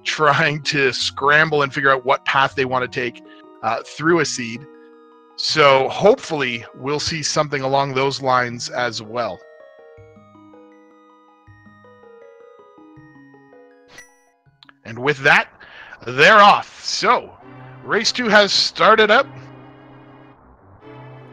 trying to scramble and figure out what path they want to take through a seed. So hopefully we'll see something along those lines as well. And with that, they're off. So race 2 has started up.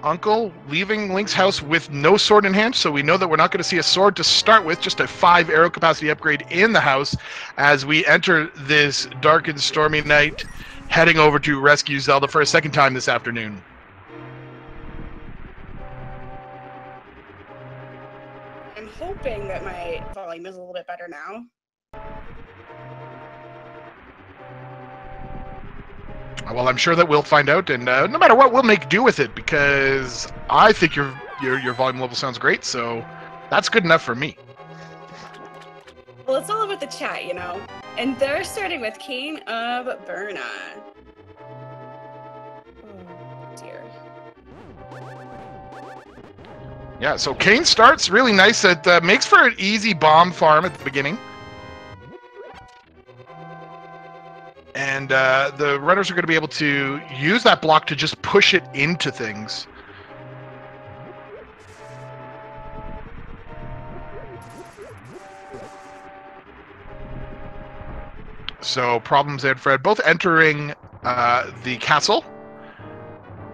Uncle leaving Link's house with no sword in hand, so we know that we're not going to see a sword to start with, just a 5 arrow capacity upgrade in the house as we enter this dark and stormy night, heading over to rescue Zelda for a second time this afternoon. I'm hoping that my volume is a little bit better now. Well, I'm sure that we'll find out, and no matter what, we'll make do with it, because I think your volume level sounds great, so that's good enough for me. Well, it's all about the chat, you know? And they're starting with King of Burna. Oh, dear. Yeah, so Kane starts really nice. It makes for an easy bomb farm at the beginning. And the runners are going to be able to use that block to just push it into things. So Problems and Fred both entering the castle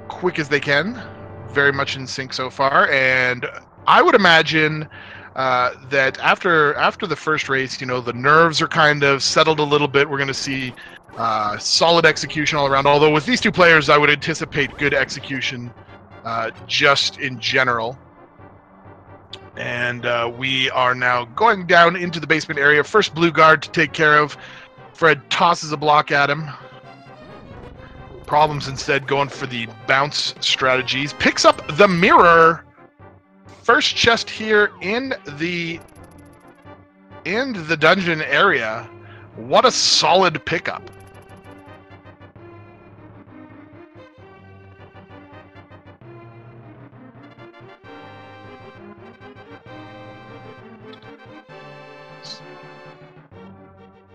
quick as they can. Very much in sync so far. And I would imagine that after the first race, you know, the nerves are kind of settled a little bit. We're going to see solid execution all around. Although with these two players, I would anticipate good execution just in general. And we are now going down into the basement area. First blue guard to take care of. Fred tosses a block at him. Problems instead going for the bounce strategies. Picks up the mirror. First chest here in the dungeon area. What a solid pickup.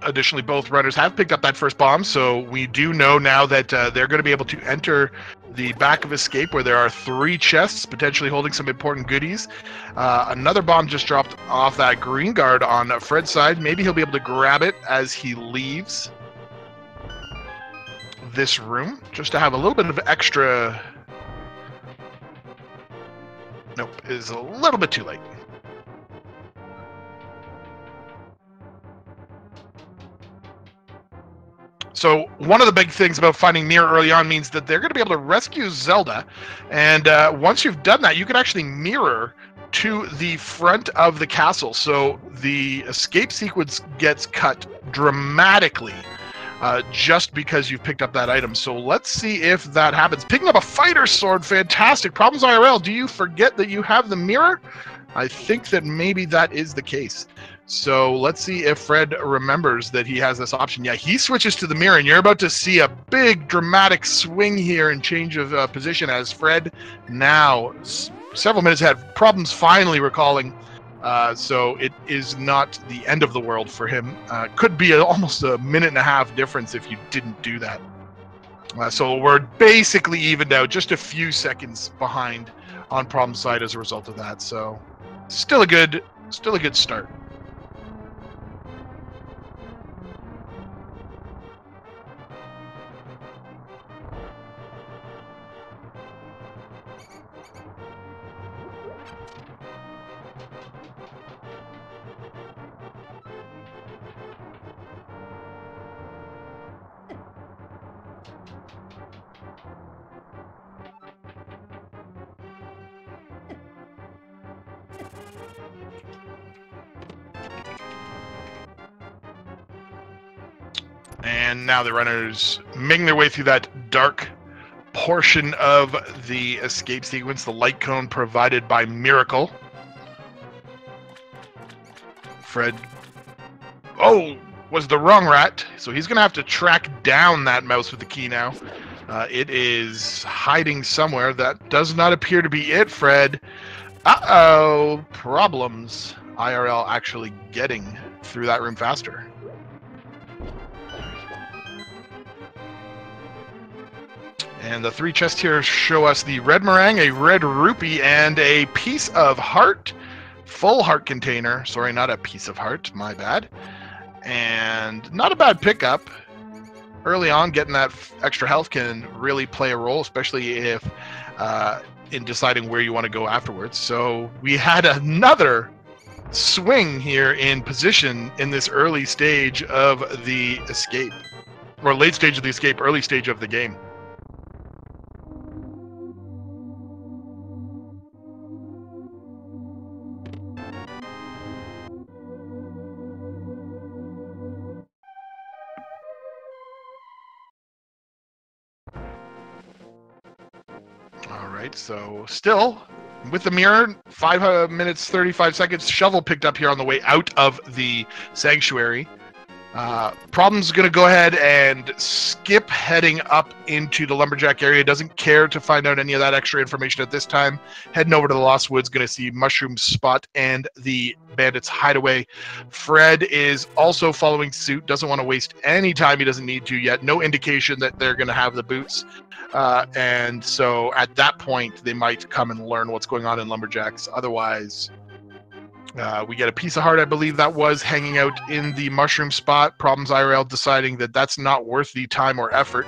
Additionally, both runners have picked up that first bomb, so we do know now that they're going to be able to enter the back of Escape, where there are 3 chests, potentially holding some important goodies. Another bomb just dropped off that green guard on Fred's side. Maybe he'll be able to grab it as he leaves this room, just to have a little bit of extra... Nope, is a little bit too late. So one of the big things about finding mirror early on means that they're going to be able to rescue Zelda, and once you've done that, you can actually mirror to the front of the castle. So the escape sequence gets cut dramatically just because you've picked up that item. So let's see if that happens. Picking up a fighter sword, fantastic. Problems IRL, do you forget that you have the mirror? I think that maybe that is the case. So let's see if Fred remembers that he has this option. Yeah, he switches to the mirror, and you're about to see a big dramatic swing here and change of position as Fred now several minutes ahead. Problems finally recalling, so it is not the end of the world for him. Could be almost a minute and a half difference if you didn't do that. So we're basically evened out, just a few seconds behind on Problem's side as a result of that. So still a good start. And now the runners making their way through that dark portion of the escape sequence, the light cone provided by Miracle. Fred, was the wrong rat, so he's going to have to track down that mouse with the key now. It is hiding somewhere. That does not appear to be it, Fred. Uh-oh, Problems. IRL actually getting through that room faster. And the 3 chests here show us the red meringue, a red rupee, and a piece of heart. Full heart container. Sorry, not a piece of heart. My bad. And not a bad pickup. Early on, getting that extra health can really play a role, especially if in deciding where you want to go afterwards. So we had another swing here in position in this early stage of the escape. Or late stage of the escape, early stage of the game. All right, so still with the mirror, 5 minutes, 35 seconds. Shovel picked up here on the way out of the sanctuary. Problem's going to go ahead and skip heading up into the lumberjack area. Doesn't care to find out any of that extra information at this time. Heading over to the Lost Woods, going to see Mushroom Spot and the bandits' hideaway. Fred is also following suit. Doesn't want to waste any time he doesn't need to yet. No indication that they're going to have the boots. And so at that point, they might come and learn what's going on in Lumberjacks. Otherwise, we get a piece of heart, I believe that was, hanging out in the mushroom spot. ProblemsIRL deciding that that's not worth the time or effort.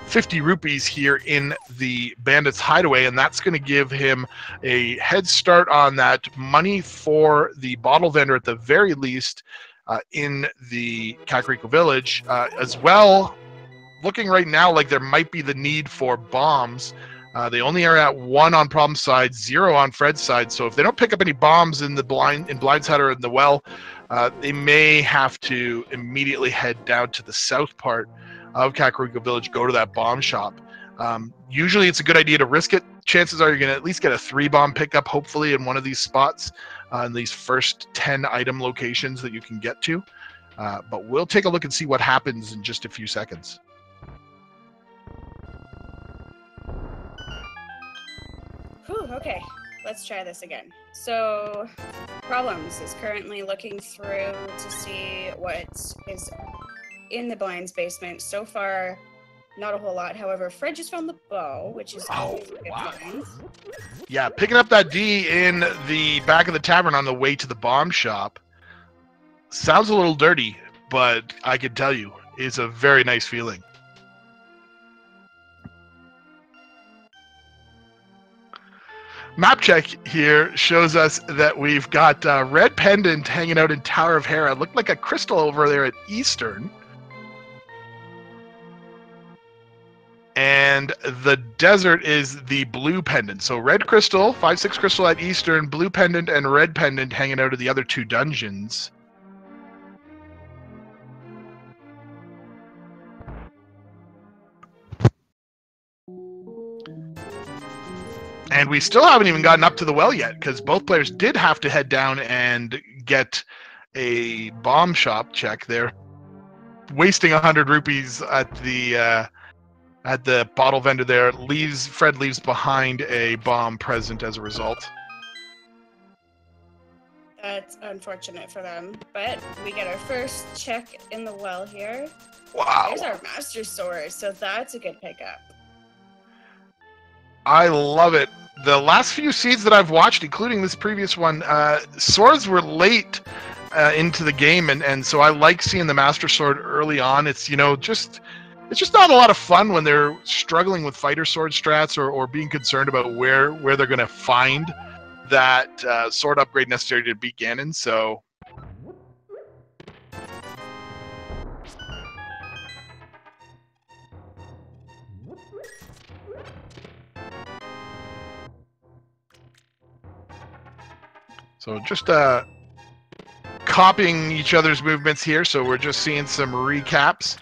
50 rupees here in the bandit's hideaway, and that's going to give him a head start on that money for the bottle vendor at the very least in the Kakariko village. As well, looking right now like there might be the need for bombs. They only are at 1 on Problem's side, 0 on Fred's side. So if they don't pick up any bombs in the Blind's Hut or in the well, they may have to immediately head down to the south part of Kakariko Village, go to that bomb shop. Usually it's a good idea to risk it. Chances are you're going to at least get a 3-bomb pickup, hopefully, in one of these spots, in these first 10 item locations that you can get to. But we'll take a look and see what happens in just a few seconds. Whew, okay, let's try this again. So, Problems is currently looking through to see what is in the Blind's basement. So far, not a whole lot. However, Fred just found the bow, which is always a good find. Yeah, picking up that D in the back of the tavern on the way to the bomb shop sounds a little dirty, but I can tell you, it's a very nice feeling. Map check here shows us that we've got Red Pendant hanging out in Tower of Hera. Looked like a crystal over there at Eastern. And the desert is the blue pendant. So red crystal, 5/6 crystal at Eastern, blue pendant, and red pendant hanging out of the other 2 dungeons. And we still haven't even gotten up to the well yet, because both players did have to head down and get a bomb shop check. They're wasting 100 rupees at the bottle vendor there. Fred leaves behind a bomb present as a result. That's unfortunate for them, but we get our first check in the well here. Wow. There's our Master Sword, so that's a good pickup. I love it. The last few seeds that I've watched, including this previous one, swords were late into the game, and so I like seeing the Master Sword early on. It's just not a lot of fun when they're struggling with fighter sword strats or being concerned about where they're going to find that sword upgrade necessary to beat Ganon. So. So just copying each other's movements here, so we're just seeing some recaps.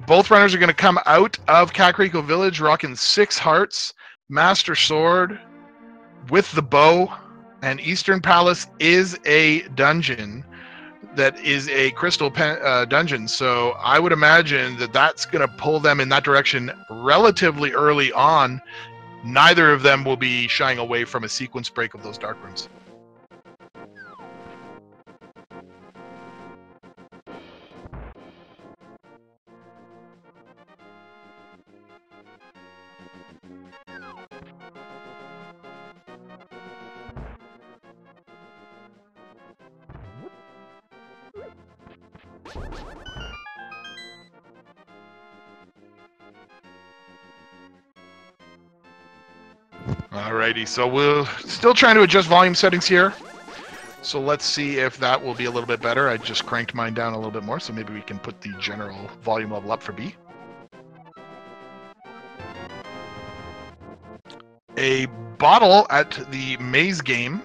Both runners are going to come out of Kakariko Village rocking 6 hearts, Master Sword with the bow, and Eastern Palace is a dungeon that is a crystal dungeon. So I would imagine that that's going to pull them in that direction relatively early on. Neither of them will be shying away from a sequence break of those dark rooms. Alrighty, so we're still trying to adjust volume settings here. So let's see if that will be a little bit better. I just cranked mine down a little bit more, so maybe we can put the general volume level up for B. A bottle at the maze game.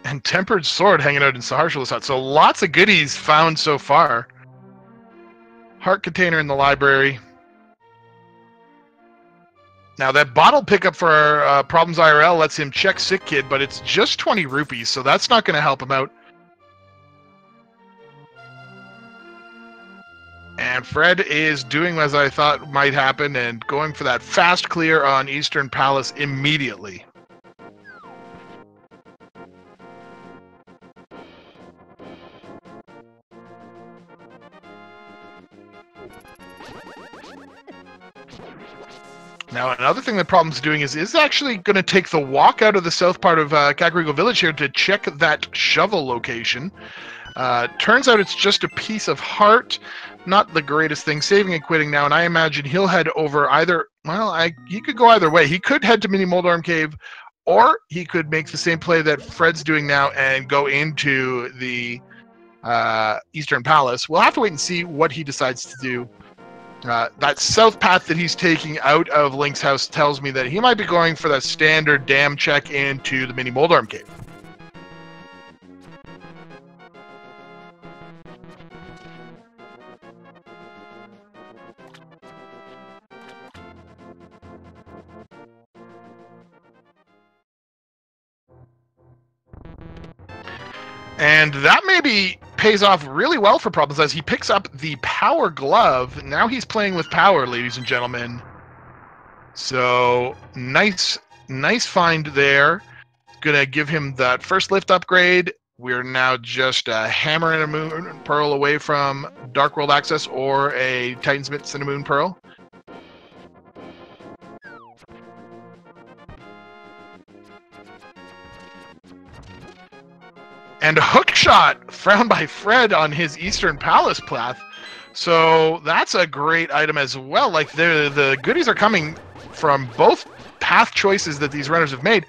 And Tempered Sword hanging out in Saharshal's hut. So lots of goodies found so far. Heart container in the library. Now that bottle pickup for Problems IRL lets him check Sick Kid, but it's just 20 rupees, so that's not going to help him out. And Fred is doing as I thought might happen and going for that fast clear on Eastern Palace immediately. Now, another thing that Problem's doing is actually going to take the walk out of the south part of Kakariko Village here to check that shovel location. Turns out it's just a piece of heart. Not the greatest thing. Saving and quitting now, and I imagine he'll head over either... Well, he could go either way. He could head to Mini Moldorm Cave, or he could make the same play that Fred's doing now and go into the Eastern Palace. We'll have to wait and see what he decides to do. That south path that he's taking out of Link's house tells me that he might be going for the standard dam check into the Mini Moldorm Cave. And that maybe pays off really well for Problems as he picks up the Power Glove. Now he's playing with power, ladies and gentlemen. So nice find there. Gonna give him that first lift upgrade. We're now just a Hammer and a Moon Pearl away from Dark World Access or a Titansmith and a Moon Pearl. And a hook shot found by Fred on his Eastern Palace path. So that's a great item as well. Like the goodies are coming from both path choices that these runners have made.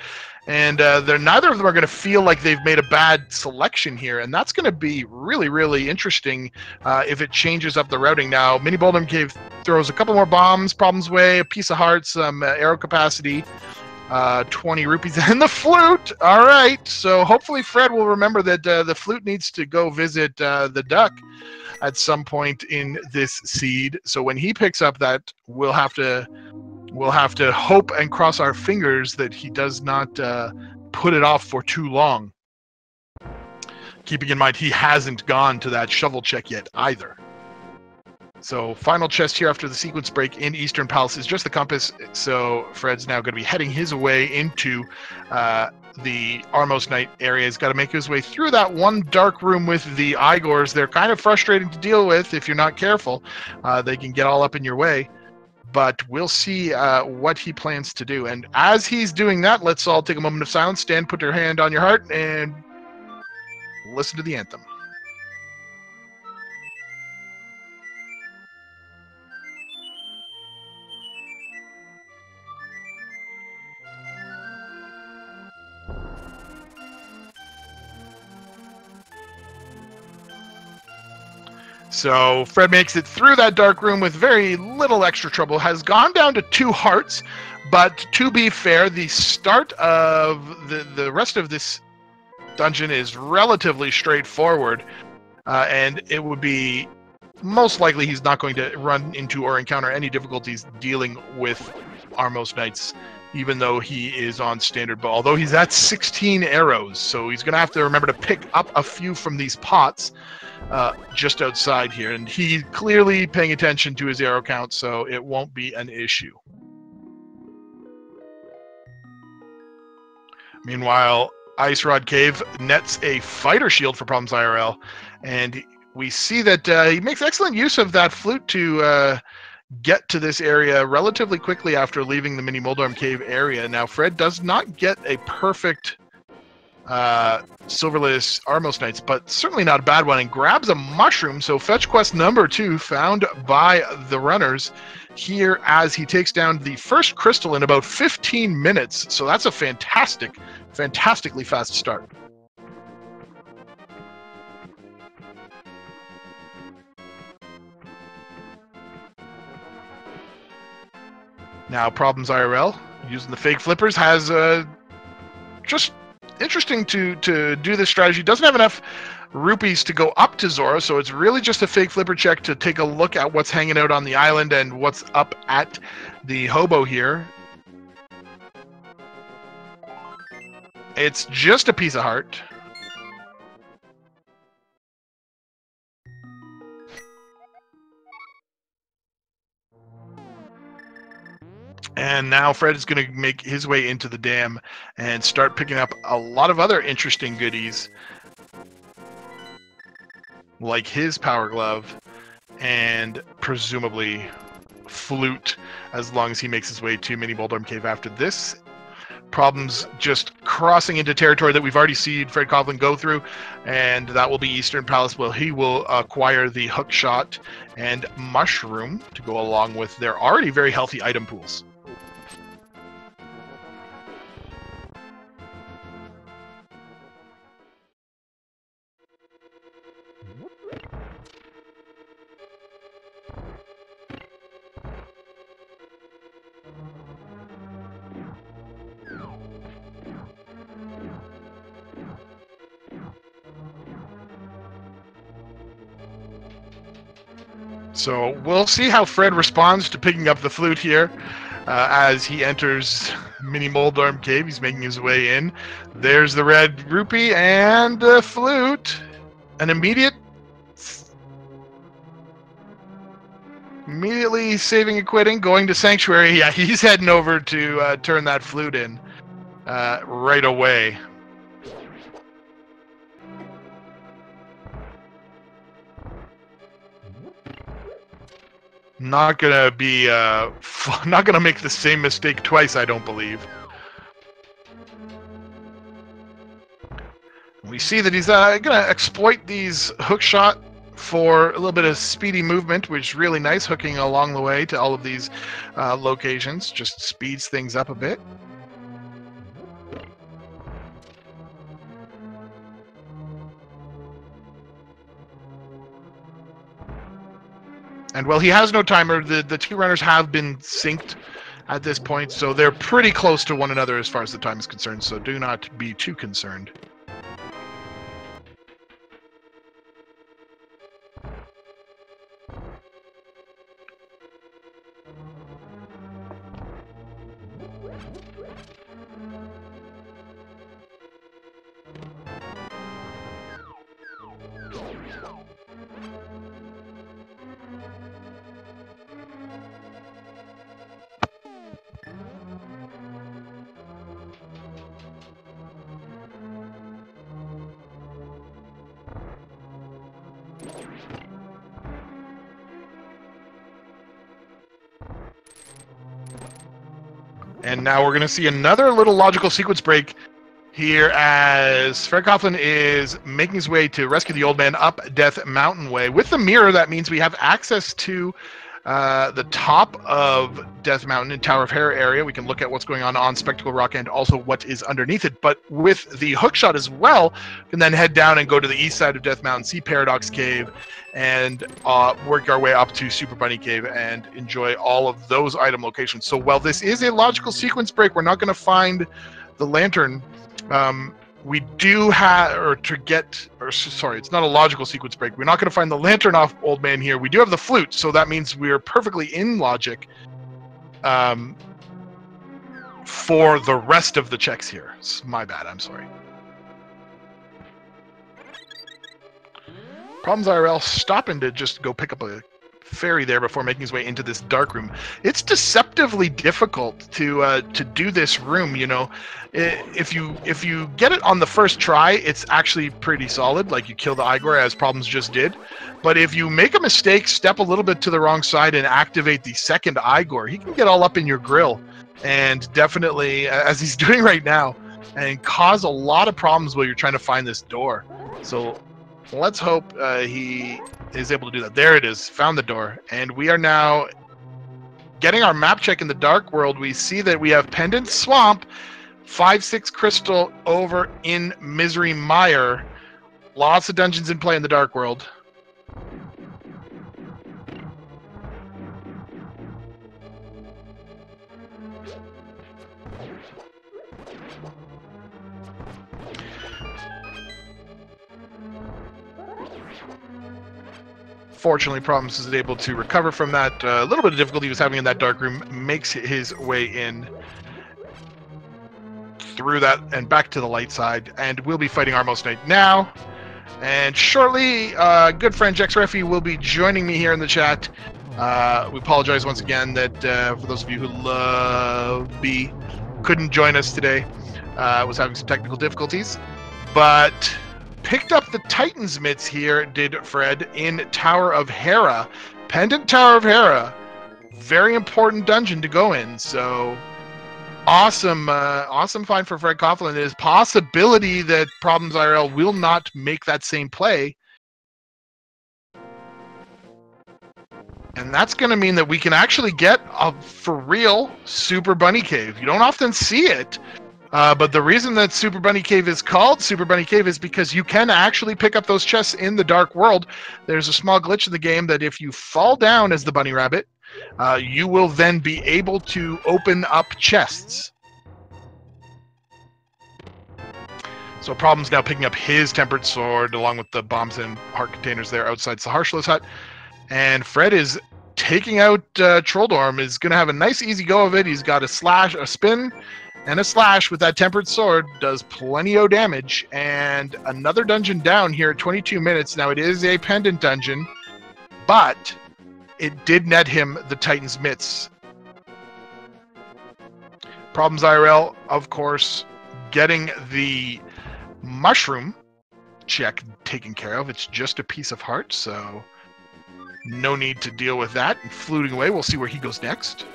And neither of them are going to feel like they've made a bad selection here. And that's going to be really, really interesting if it changes up the routing. Now, Mini Boulder Cave throws a couple more bombs, Problems way, a piece of heart, some arrow capacity. 20 rupees and the flute. All right, so hopefully Fred will remember that the flute needs to go visit the duck at some point in this seed. So when he picks up that, we'll have to hope and cross our fingers that he does not put it off for too long. Keeping in mind he hasn't gone to that shovel check yet either. So final chest here after the sequence break in Eastern Palace is just the compass. So Fred's now going to be heading his way into the Armos Knight area. He's got to make his way through that one dark room with the Igors. They're kind of frustrating to deal with if you're not careful. They can get all up in your way. But we'll see what he plans to do. And as he's doing that, let's all take a moment of silence. Stand, put your hand on your heart, and listen to the anthem. So Fred makes it through that dark room with very little extra trouble, has gone down to 2 hearts, but to be fair, the start of the rest of this dungeon is relatively straightforward, and it would be most likely he's not going to run into or encounter any difficulties dealing with Armos Knights, even though he is on standard bow, although he's at 16 arrows, so he's going to have to remember to pick up a few from these pots just outside here, and he's clearly paying attention to his arrow count, so it won't be an issue. Meanwhile, Ice Rod Cave nets a fighter shield for Problems IRL, and we see that he makes excellent use of that flute to get to this area relatively quickly after leaving the mini Moldorm Cave area. Now, Fred does not get a perfect Silverless Armos Knights, but certainly not a bad one, and grabs a mushroom. So fetch quest number 2 found by the runners here as he takes down the first crystal in about 15 minutes. So that's a fantastically fast start. Now, Problems IRL, using the fake flippers, has just interesting to do this strategy. Doesn't have enough rupees to go up to Zora, so it's really just a fake flipper check to take a look at what's hanging out on the island and what's up at the hobo here. It's just a piece of heart. And now Fred is going to make his way into the dam and start picking up a lot of other interesting goodies, like his power glove and presumably flute, as long as he makes his way to Mini Moldorm Cave after this. Problems just crossing into territory that we've already seen Fred Coughlin go through, and that will be Eastern Palace. Well, he will acquire the hook shot and mushroom to go along with their already very healthy item pools. So we'll see how Fred responds to picking up the flute here as he enters Mini Moldorm Cave. He's making his way in. There's the red rupee and the flute. An immediately saving and quitting, going to Sanctuary. Yeah, he's heading over to turn that flute in right away. Not gonna be not gonna make the same mistake twice, I don't believe. We see that he's gonna exploit these hook shot for a little bit of speedy movement, which is really nice, hooking along the way to all of these locations. Just speeds things up a bit. And well, he has no timer. The two runners have been synced at this point, so they're pretty close to one another as far as the time is concerned, so do not be too concerned. And now we're going to see another little logical sequence break here as Fred Coughlin is making his way to rescue the old man up Death Mountain Way. With the mirror, that means we have access to the top of Death Mountain in Tower of Hera area. We can look at what's going on Spectacle Rock and also what is underneath it. But with the hookshot as well, we can then head down and go to the east side of Death Mountain, see Paradox Cave, and work our way up to Super Bunny Cave and enjoy all of those item locations. So while this is a logical sequence break, we're not going to find the lantern. We do have, sorry, it's not a logical sequence break. We're not going to find the lantern off Old Man here. We do have the flute, so that means we're perfectly in logic for the rest of the checks here. It's my bad, I'm sorry. Problems IRL stopping to just go pick up a fairy there before making his way into this dark room. It's deceptively difficult to do this room. You know, if you get it on the first try, it's actually pretty solid. Like you kill the Igor as Problems just did. But if you make a mistake, step a little bit to the wrong side, and activate the second Igor, he can get all up in your grill, and definitely, as he's doing right now, and cause a lot of problems while you're trying to find this door. So let's hope he is able to do that. There it is, found the door, and we are now getting our map check in the Dark World. We see that we have Pendant Swamp, 5-6 Crystal over in Misery Mire. Lots of dungeons in play in the Dark World. Fortunately, Problems is able to recover from that little bit of difficulty he was having in that dark room, makes his way in through that and back to the light side, and we'll be fighting Armos Knight now. And shortly, good friend Jex Refi will be joining me here in the chat. We apologize once again that for those of you who love B, couldn't join us today. Was having some technical difficulties, but picked up the Titan's Mitts here, did Fred, in Tower of Hera. Pendant Tower of Hera. Very important dungeon to go in, so awesome awesome find for Fred Coughlin. There's possibility that ProblemsIRL will not make that same play. And that's going to mean that we can actually get a for real Super Bunny Cave. You don't often see it. But the reason that Super Bunny Cave is called Super Bunny Cave is because you can actually pick up those chests in the Dark World. There's a small glitch in the game that if you fall down as the bunny rabbit, you will then be able to open up chests. So Problem's now picking up his Tempered Sword along with the bombs and heart containers there outside Saharshla's hut. And Fred is taking out Trolldorm, is going to have a nice easy go of it. He's got a slash, a spin, and a slash with that Tempered Sword. Does plenty of damage. And another dungeon down here at 22 minutes. Now it is a pendant dungeon, but it did net him the Titan's Mitts. ProblemsIRL, of course, getting the mushroom check taken care of. It's just a piece of heart, so no need to deal with that. And fluting away, we'll see where he goes next.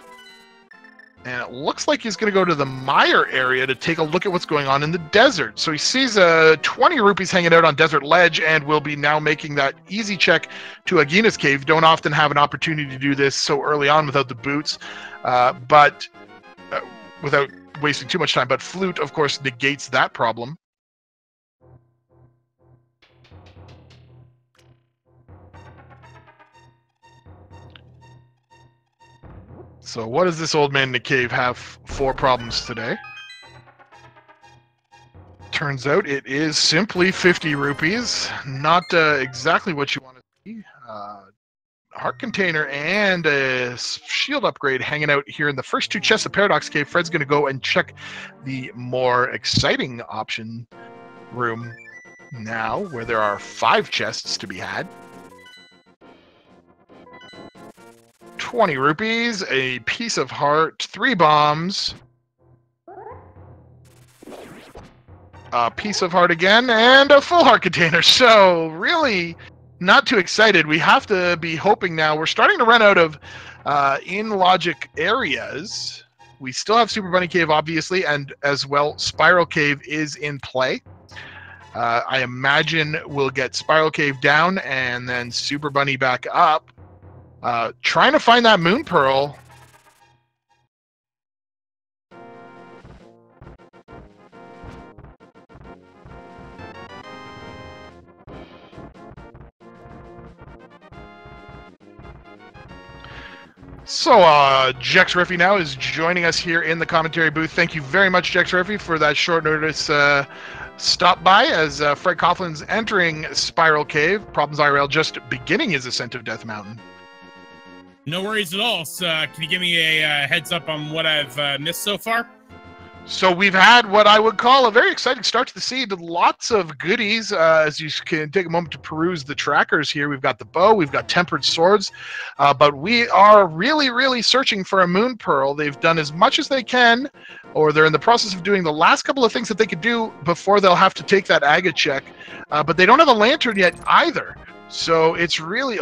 And it looks like he's going to go to the Mire area to take a look at what's going on in the desert. So he sees 20 rupees hanging out on Desert Ledge, and will be now making that easy check to Agina's Cave. Don't often have an opportunity to do this so early on without the boots, but without wasting too much time. But Flute, of course, negates that problem. So what does this old man in the cave have for problems today? Turns out it is simply 50 rupees. Not exactly what you want to see. Heart container and a shield upgrade hanging out here in the first two chests of Paradox Cave. Fred's going to go and check the more exciting option room now, where there are 5 chests to be had. 20 rupees, a piece of heart, 3 bombs, a piece of heart again, and a full heart container. So really not too excited. We have to be hoping now. We're starting to run out of in-logic areas. We still have Super Bunny Cave, obviously, and as well Spiral Cave is in play. I imagine we'll get Spiral Cave down and then Super Bunny back up. Trying to find that Moon Pearl. So, Jex Riffy now is joining us here in the commentary booth. Thank you very much, Jex Riffy, for that short notice stop by as Fred Coughlin's entering Spiral Cave. ProblemsIRL just beginning his ascent of Death Mountain. No worries at all. So, can you give me a heads up on what I've missed so far? So we've had what I would call a very exciting start to the seed. Lots of goodies. As you can take a moment to peruse the trackers here, we've got the bow, we've got tempered swords, but we are really, really searching for a moon pearl. They've done as much as they can, or they're in the process of doing the last couple of things that they could do before they'll have to take that agate check, but they don't have a lantern yet either. So it's really,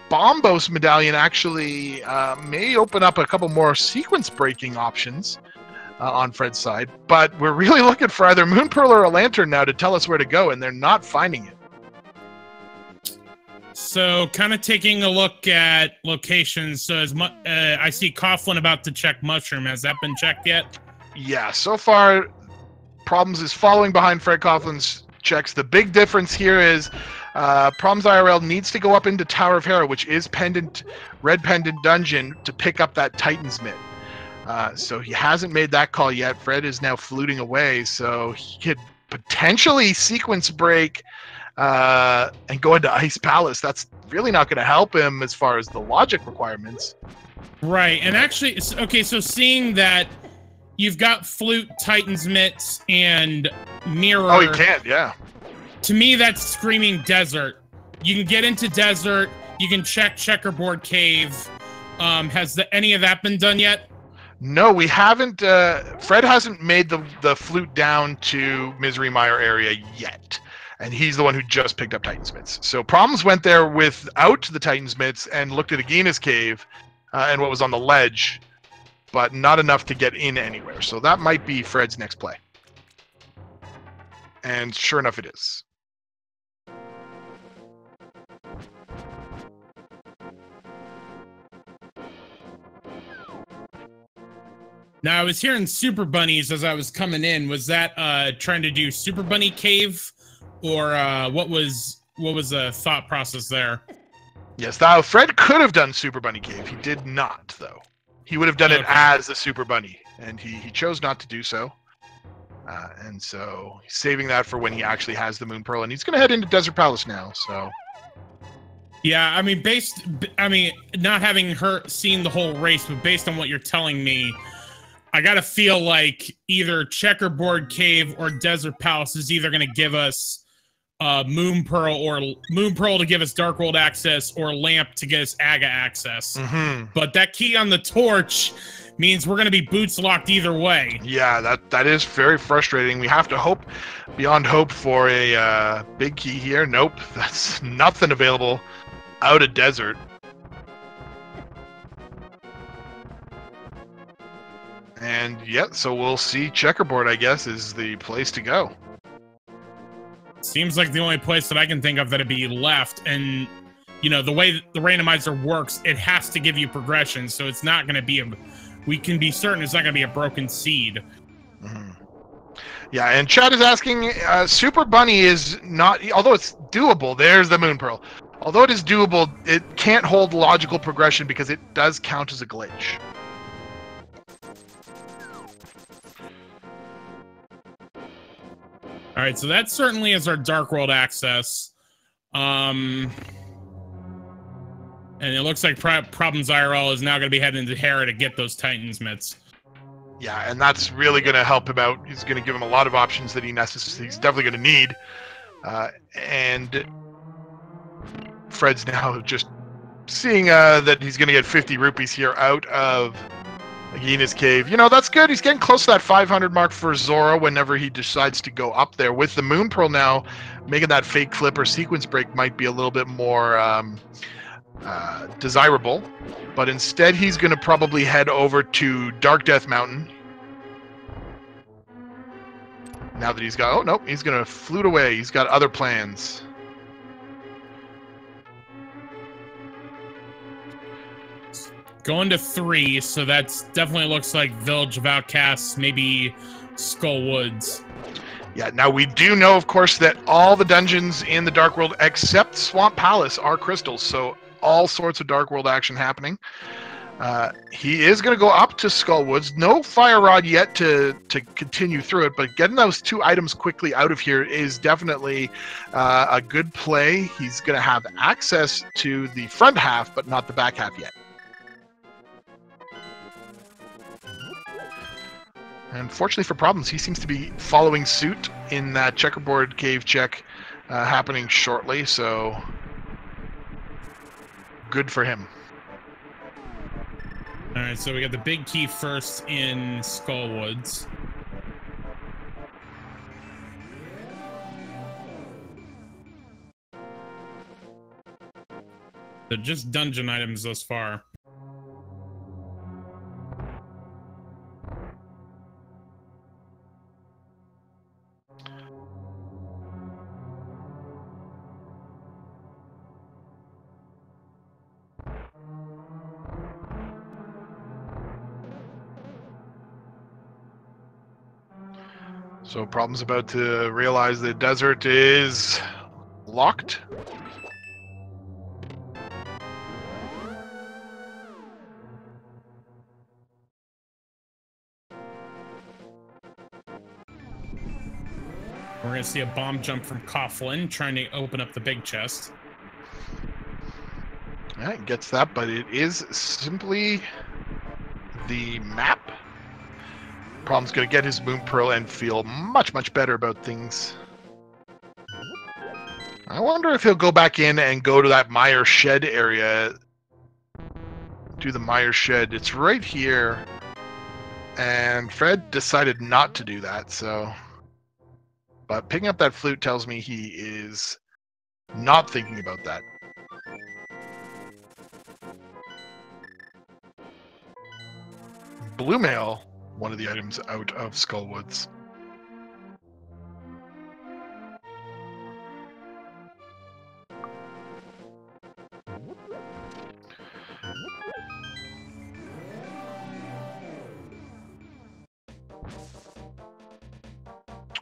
Bombos medallion actually may open up a couple more sequence breaking options on Fred's side, but we're really looking for either moon pearl or a lantern now to tell us where to go, and they're not finding it. So, kind of taking a look at locations. So, I see Coughlin about to check mushroom. Has that been checked yet? Yeah, so far, Problems is following behind Fred Coughlin's checks. The big difference here is ProblemsIRL needs to go up into Tower of Hera, which is Red Pendant Dungeon, to pick up that Titan's Mitt. So he hasn't made that call yet. Fred is now fluting away, so he could potentially sequence break and go into Ice Palace. That's really not going to help him as far as the logic requirements. Right, and actually, okay, so seeing that you've got Flute, Titan's Mitts, and Mirror. Oh, he can't, yeah. To me, that's screaming desert. You can get into desert, you can check Checkerboard Cave. Has any of that been done yet? No, we haven't. Fred hasn't made the flute down to Misery Mire area yet, and he's the one who just picked up Titan's Mitts. So Problems went there without the Titan's Mitts and looked at Agina's cave and what was on the ledge, but not enough to get in anywhere. So that might be Fred's next play. And sure enough, it is. Now, I was hearing Super Bunnies as I was coming in. Was that trying to do Super Bunny Cave, or what was the thought process there? Yes, Fred could have done Super Bunny Cave. He did not, though. He would have done it as a Super Bunny, and he chose not to do so. And so he's saving that for when he actually has the Moon Pearl, and he's going to head into Desert Palace now. So. Yeah, I mean, not having seen the whole race, but based on what you're telling me, I gotta feel like either Checkerboard Cave or Desert Palace is either gonna give us Moon Pearl to give us Dark World access, or Lamp to get us Aga access. Mm-hmm. But that key on the torch means we're gonna be boots locked either way. Yeah, that is very frustrating. We have to hope beyond hope for a big key here. Nope, that's nothing available out of Desert. And yeah, so we'll see Checkerboard, I guess, is the place to go. Seems like the only place that I can think of that'd be left. And, you know, the way the randomizer works, it has to give you progression. So it's not going to be we can be certain it's not going to be a broken seed. Mm-hmm. Yeah, and Chad is asking, Super Bunny is not, although it's doable, there's the Moon Pearl. Although it is doable, it can't hold logical progression because it does count as a glitch. All right, so that certainly is our Dark World access. And it looks like ProblemsIRL is now going to be heading to Hera to get those Titan's Mitts. Yeah, and that's really going to help him out. He's going to give him a lot of options that he's definitely going to need. And Fred's now just seeing that he's going to get 50 rupees here out of Agina's cave. You know, that's good. He's getting close to that 500 mark for Zora whenever he decides to go up there. With the Moon Pearl now, making that fake flip or sequence break might be a little bit more desirable. But instead, he's going to probably head over to Dark Death Mountain. Now that he's got... Oh, nope. He's going to flute away. He's got other plans. Going to 3, so that's definitely looks like Village of Outcasts, maybe Skull Woods. Yeah, now we do know, of course, that all the dungeons in the Dark World except Swamp Palace are crystals, so all sorts of Dark World action happening. He is going to go up to Skull Woods. No Fire Rod yet to continue through it, but getting those 2 items quickly out of here is definitely a good play. He's going to have access to the front half, but not the back half yet. And fortunately for Problems, he seems to be following suit in that checkerboard cave check happening shortly, so good for him. All right, so we got the big key first in Skullwoods. They're just dungeon items thus far. So Problem's about to realize the desert is locked. We're going to see a bomb jump from Coughlin trying to open up the big chest. Yeah, it gets that, but it is simply the map. Problem's going to get his Moon Pearl and feel much, much better about things. I wonder if he'll go back in and go to that Meyer Shed area. Do the Meyer Shed. It's right here. And Fred decided not to do that, so... But picking up that flute tells me he is not thinking about that. Blue mail, one of the items out of Skullwoods.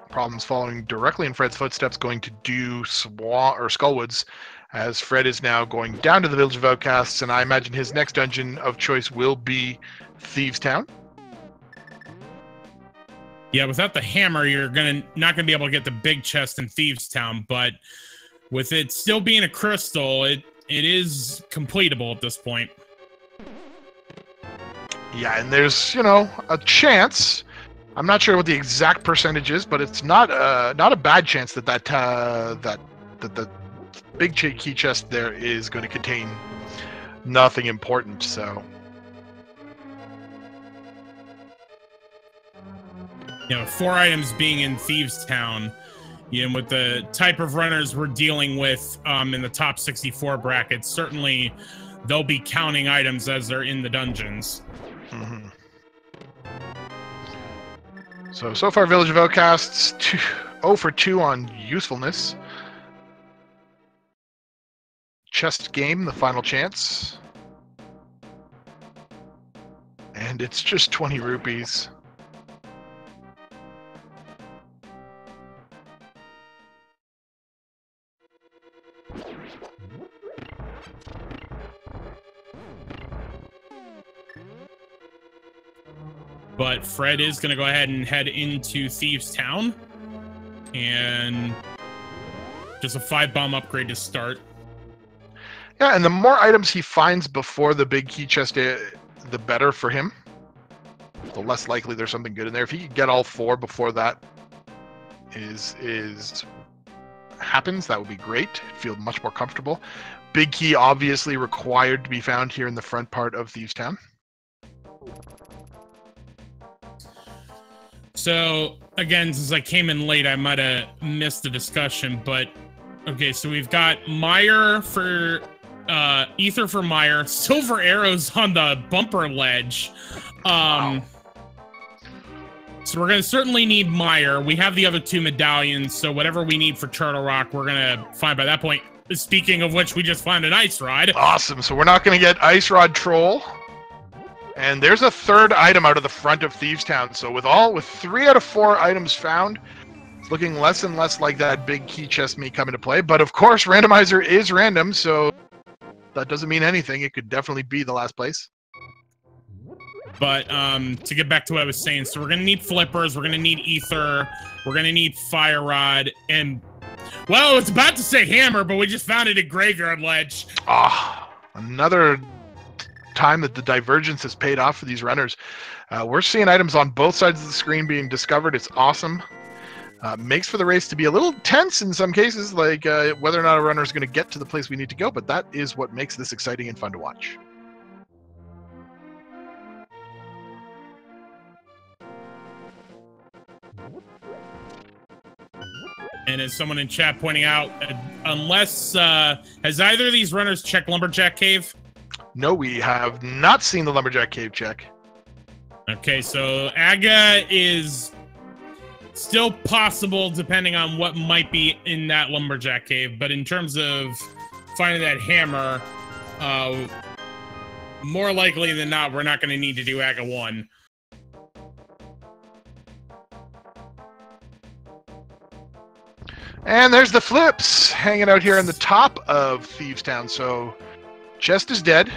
Problems following directly in Fred's footsteps, going to do Skullwoods, as Fred is now going down to the Village of Outcasts, and I imagine his next dungeon of choice will be Thieves Town. Yeah, without the hammer, you're not gonna be able to get the big chest in Thieves Town, but with it still being a crystal, it is completable at this point. Yeah, and there's, you know, a chance. I'm not sure what the exact percentage is, but it's not a bad chance that the big key chest there is going to contain nothing important. So, you know, 4 items being in Thieves Town, you know, with the type of runners we're dealing with in the top 64 bracket, certainly they'll be counting items as they're in the dungeons. Mm-hmm. So far, Village of Outcasts 0 for 2 on usefulness. Chest game, the final chance. And it's just 20 rupees. But Fred is going to go ahead and head into Thieves Town. And just a 5-bomb upgrade to start. Yeah, and the more items he finds before the big key chest, the better for him. The less likely there's something good in there. If he could get all 4 before that happens, that would be great. Feel much more comfortable. Big key obviously required to be found here in the front part of Thieves Town. So, again, since I came in late, I might have missed the discussion, but okay, so we've got Meyer for Ether for Meyer, silver arrows on the bumper ledge. Wow. So we're going to certainly need Meyer. We have the other 2 medallions, so whatever we need for Turtle Rock, we're going to find by that point. Speaking of which, we just found an Ice Rod. Awesome, so we're not going to get Ice Rod Troll. And there's a 3rd item out of the front of Thieves Town. So with 3 out of 4 items found, it's looking less and less like that big key chest may come into play. But of course, Randomizer is random, so that doesn't mean anything. It could definitely be the last place. But to get back to what I was saying, so we're going to need flippers, we're going to need ether, we're going to need fire rod, and, well, I was about to say hammer, but we just found it at Graveyard Ledge. Ah, another time that the divergence has paid off for these runners. We're seeing items on both sides of the screen being discovered. It's awesome. Makes for the race to be a little tense in some cases, like whether or not a runner is going to get to the place we need to go, but that is what makes this exciting and fun to watch. And as someone in chat pointing out, unless, has either of these runners checked Lumberjack Cave? No, we have not seen the Lumberjack Cave check. Okay, so Aga is still possible depending on what might be in that Lumberjack Cave, but in terms of finding that hammer, more likely than not, we're not going to need to do Aga 1. And there's the flips hanging out here on the top of Thieves Town. So chest is dead.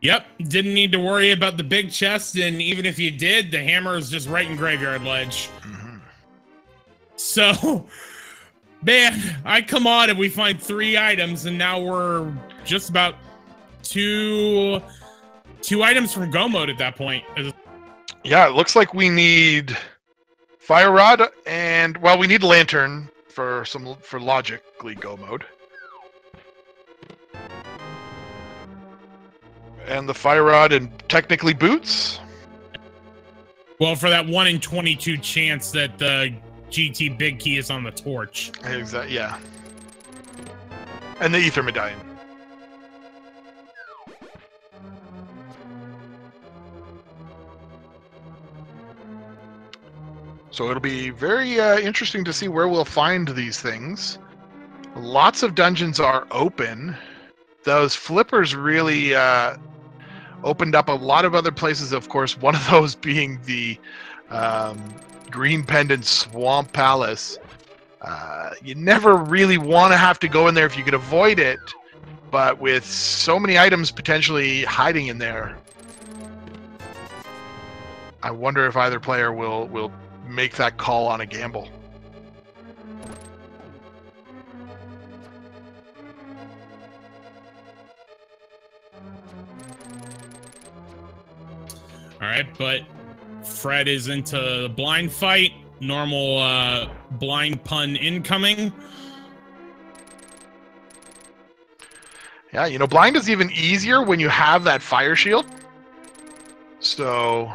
Yep, didn't need to worry about the big chest, and even if you did, the hammer is just right in Graveyard Ledge. Mm-hmm. So, man, I come on and we find 3 items, and now we're just about two items from go mode at that point. Yeah, it looks like we need Fire Rod and, well, we need Lantern for logically go mode. And the Fire Rod and technically Boots. Well, for that 1 in 22 chance that the GT Big Key is on the torch. Exactly, yeah. And the Ether Medallion. So it'll be very interesting to see where we'll find these things. Lots of dungeons are open. Those flippers really opened up a lot of other places, of course, one of those being the Green Pendant Swamp Palace. You never really want to have to go in there if you could avoid it, but with so many items potentially hiding in there, I wonder if either player will make that call on a gamble. All right, but Fred is into the blind fight. Normal blind pun incoming. Yeah, you know, blind is even easier when you have that fire shield. So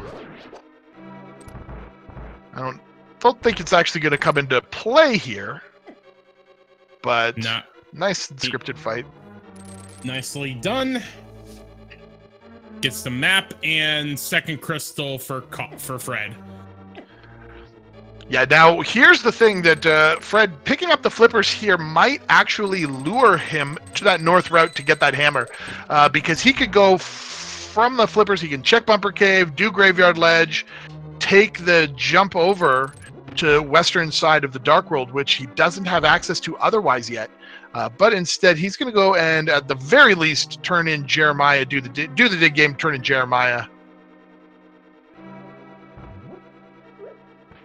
I don't think it's actually going to come into play here. But nice scripted fight. Nicely done. Gets the map and second crystal for Fred. Yeah, now here's the thing that Fred picking up the flippers here might actually lure him to that north route to get that hammer, because he could go from the flippers, he can check Bumper Cave, do Graveyard Ledge, take the jump over to western side of the Dark World, which he doesn't have access to otherwise yet. But instead, he's going to go and, at the very least, turn in Jeremiah, do the dig game, turn in Jeremiah.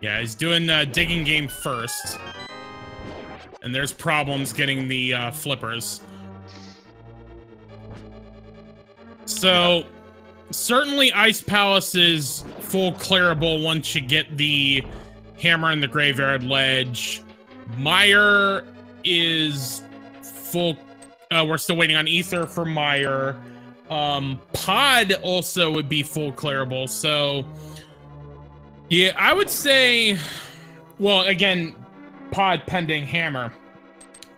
Yeah, he's doing digging game first. And there's problems getting the flippers. So, certainly Ice Palace is full clearable once you get the hammer in the Graveyard Ledge. Meyer is full. We're still waiting on Ether for Meyer. Pod also would be full clearable. So, yeah, I would say, well, again, Pod pending hammer.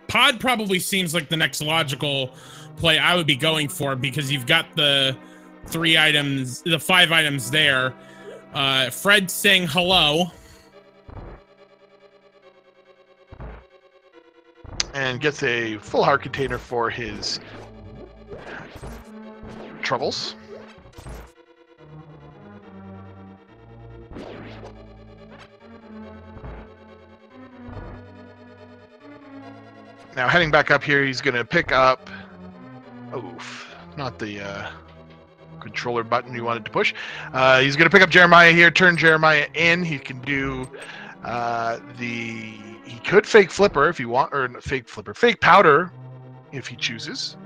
Pod probably seems like the next logical play I would be going for, because you've got the 5 items there. Fred saying hello. And gets a full heart container for his troubles. Now heading back up here, he's going to pick up... Oof, not the controller button you wanted to push. He's going to pick up Jeremiah here, turn Jeremiah in. He can do he could fake flipper if you want, or fake powder if he chooses.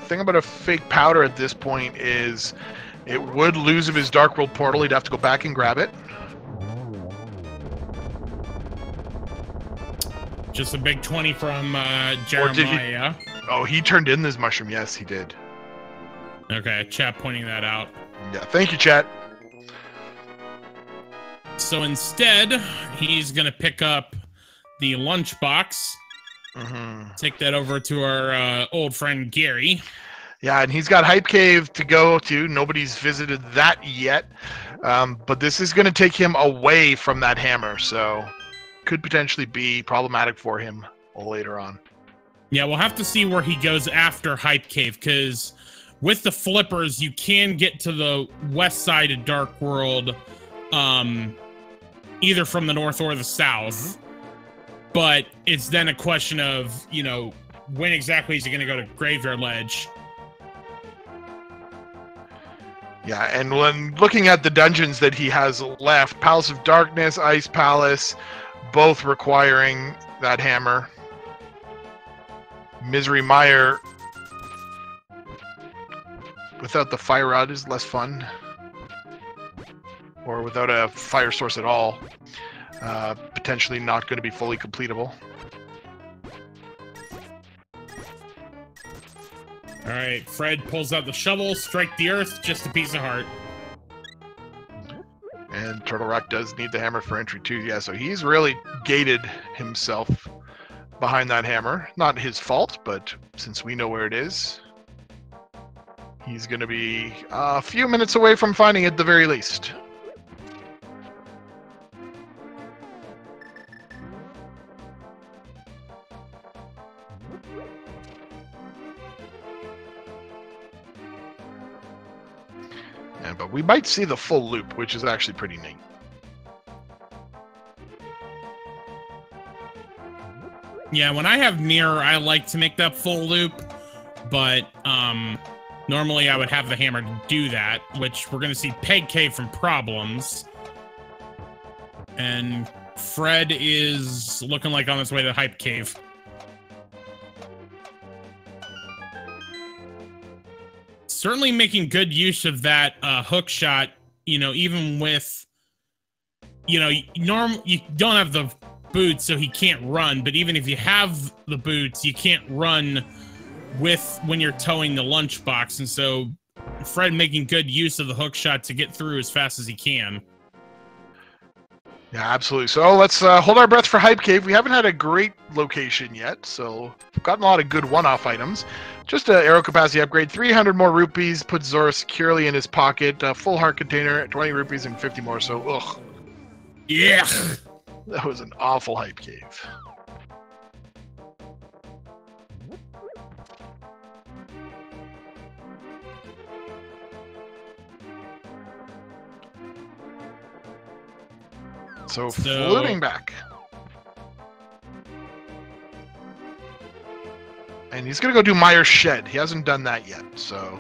thing about a fake powder at this point is it would lose of his Dark World portal. He'd have to go back and grab it. Just a big 20 from Jeremiah. Oh, he turned in this mushroom. Yes, he did. Okay, chat pointing that out. Yeah, thank you, chat. So instead, he's going to pick up the lunchbox. Take that over to our old friend Gary. Yeah, and he's got Hype Cave to go to. Nobody's visited that yet. But this is going to take him away from that hammer, so could potentially be problematic for him later on. Yeah, we'll have to see where he goes after Hype Cave, because with the flippers, you can get to the west side of Dark World, either from the north or the south. But it's then a question of, you know, when exactly is he going to go to Graveyard Ledge? Yeah, and when looking at the dungeons that he has left, Palace of Darkness, Ice Palace, both requiring that hammer. Misery Mire without the fire rod is less fun. Or without a fire source at all. Potentially not going to be fully completable. Alright, Fred pulls out the shovel, strike the earth, just a piece of heart. And Turtle Rock does need the hammer for entry too, yeah, so he's really gated himself behind that hammer. Not his fault, but since we know where it is, he's going to be a few minutes away from finding it at the very least. But we might see the full loop, which is actually pretty neat. Yeah, when I have mirror, I like to make that full loop, but normally I would have the hammer to do that, which we're going to see Peg Cave from Problems. And Fred is looking like on his way to Hype Cave. Certainly making good use of that hook shot, you know, even with, you know, you don't have the boots, so he can't run, but even if you have the boots, you can't run with when you're towing the lunchbox, and so Fred making good use of the hook shot to get through as fast as he can. Yeah, absolutely. So let's hold our breath for Hype Cave. We haven't had a great location yet, so we've gotten a lot of good one-off items. Just an arrow capacity upgrade, 300 more rupees, puts Zora securely in his pocket, full heart container, 20 rupees and 50 more, so ugh. Yeah! That was an awful Hype Cave. So floating back. And he's going to go do Mire's Shed. He hasn't done that yet, so...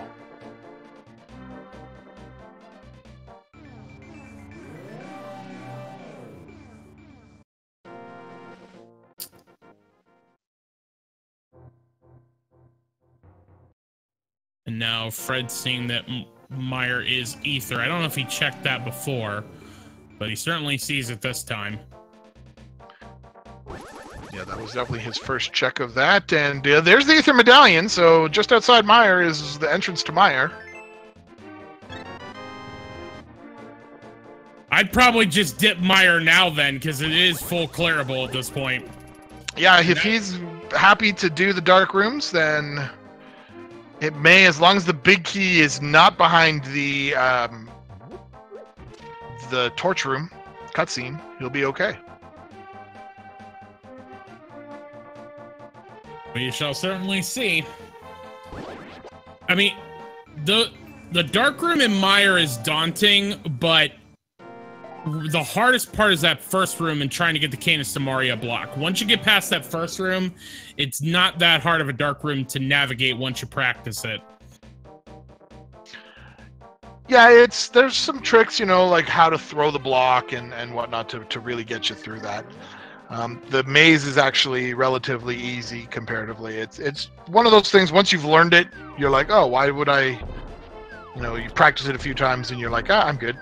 And now Fred's seeing that Mire is Ether. I don't know if he checked that before, but he certainly sees it this time. Yeah, that was definitely his first check of that. And there's the Ether Medallion, so just outside Mire is the entrance to Mire. I'd probably just dip Mire now then, because it is full clearable at this point. Yeah, if he's happy to do the dark rooms, then it may, as long as the big key is not behind the torch room cutscene, he'll be okay. We shall certainly see. I mean, the dark room in Mire is daunting, but the hardest part is that first room and trying to get the Canis to Maria block. Once you get past that first room, it's not that hard of a dark room to navigate once you practice it. Yeah, there's some tricks, you know, like how to throw the block and whatnot to really get you through that. The maze is actually relatively easy comparatively. It's one of those things, once you've learned it, you're like, oh, why would I? You know, you practice it a few times and you're like, ah, I'm good.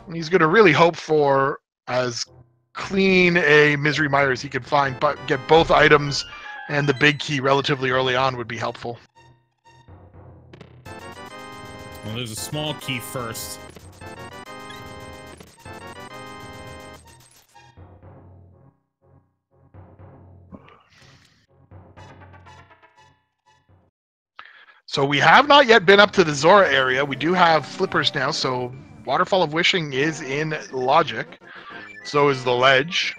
And he's going to really hope for as clean a Misery Mire as he can find, but get both items and the big key relatively early on would be helpful. Well, there's a small key first. So we have not yet been up to the Zora area. We do have flippers now, so Waterfall of Wishing is in logic. So is the ledge.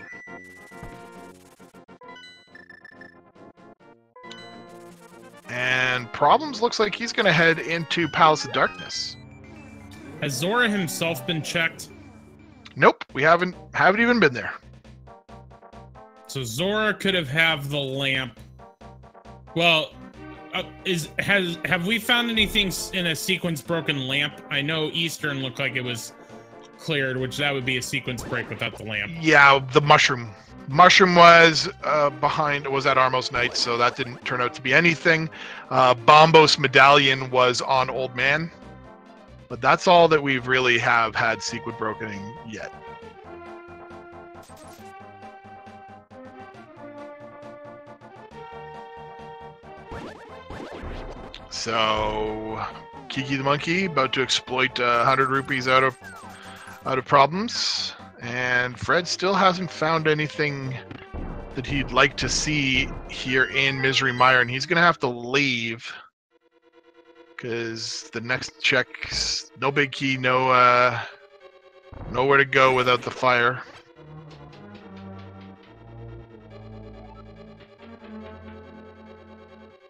And Problems looks like he's going to head into Palace of Darkness. Has Zora himself been checked? Nope, we haven't even been there. So Zora could have the lamp. Well, have we found anything in a sequence broken lamp? I know Eastern looked like it was cleared, which that would be a sequence break without the lamp. Yeah, the mushroom. Mushroom was was at Armos Knight, so that didn't turn out to be anything. Bombos Medallion was on Old Man, but that's all that we've really have had sequence broken yet. So, Kiki the Monkey about to exploit 100 rupees out of Problems, and Fred still hasn't found anything that he'd like to see here in Misery Mire, and he's gonna have to leave because the next check's no big key, nowhere to go without the fire.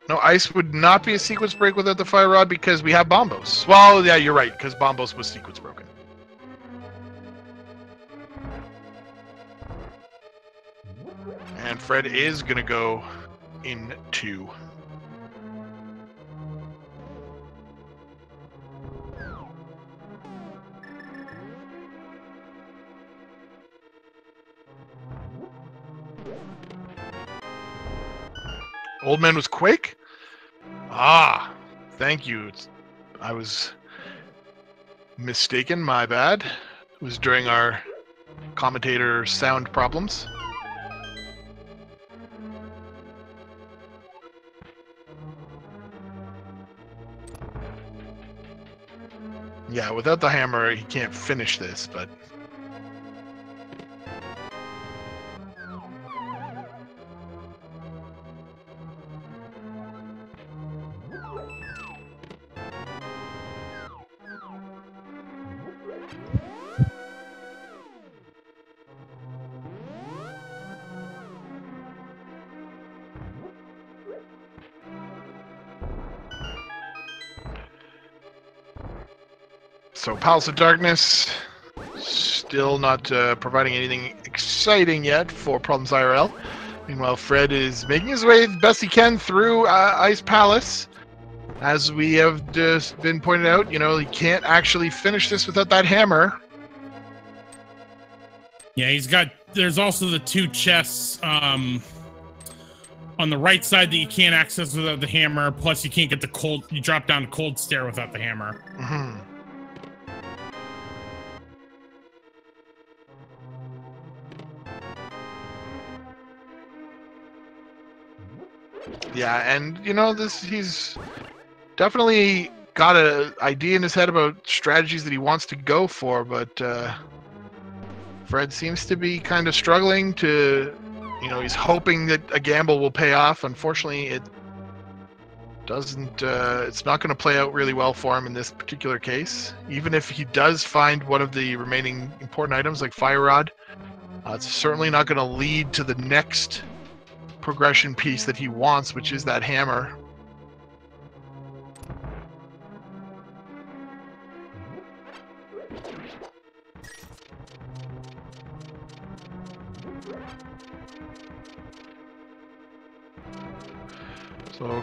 No, ice would not be a sequence break without the fire rod because we have Bombos. Well, yeah, you're right, because Bombos was sequence broken. And Fred is going to go into... Old Man was Quake? Ah, thank you. I was mistaken, my bad. It was during our commentator sound problems. Yeah, without the hammer, he can't finish this, but... So, Palace of Darkness, still not providing anything exciting yet for ProblemsIRL. Meanwhile, Fred is making his way the best he can through Ice Palace. As we have just been pointed out, you know, he can't actually finish this without that hammer. Yeah, there's also the two chests on the right side that you can't access without the hammer, plus you can't get you drop down the cold stair without the hammer. Mm-hmm. Yeah, and you know, he's definitely got an idea in his head about strategies that he wants to go for, but Fred seems to be kind of struggling to, you know, he's hoping that a gamble will pay off. Unfortunately, it doesn't, it's not going to play out really well for him in this particular case. Even if he does find one of the remaining important items like Fire Rod, it's certainly not going to lead to the next progression piece that he wants, which is that hammer. So,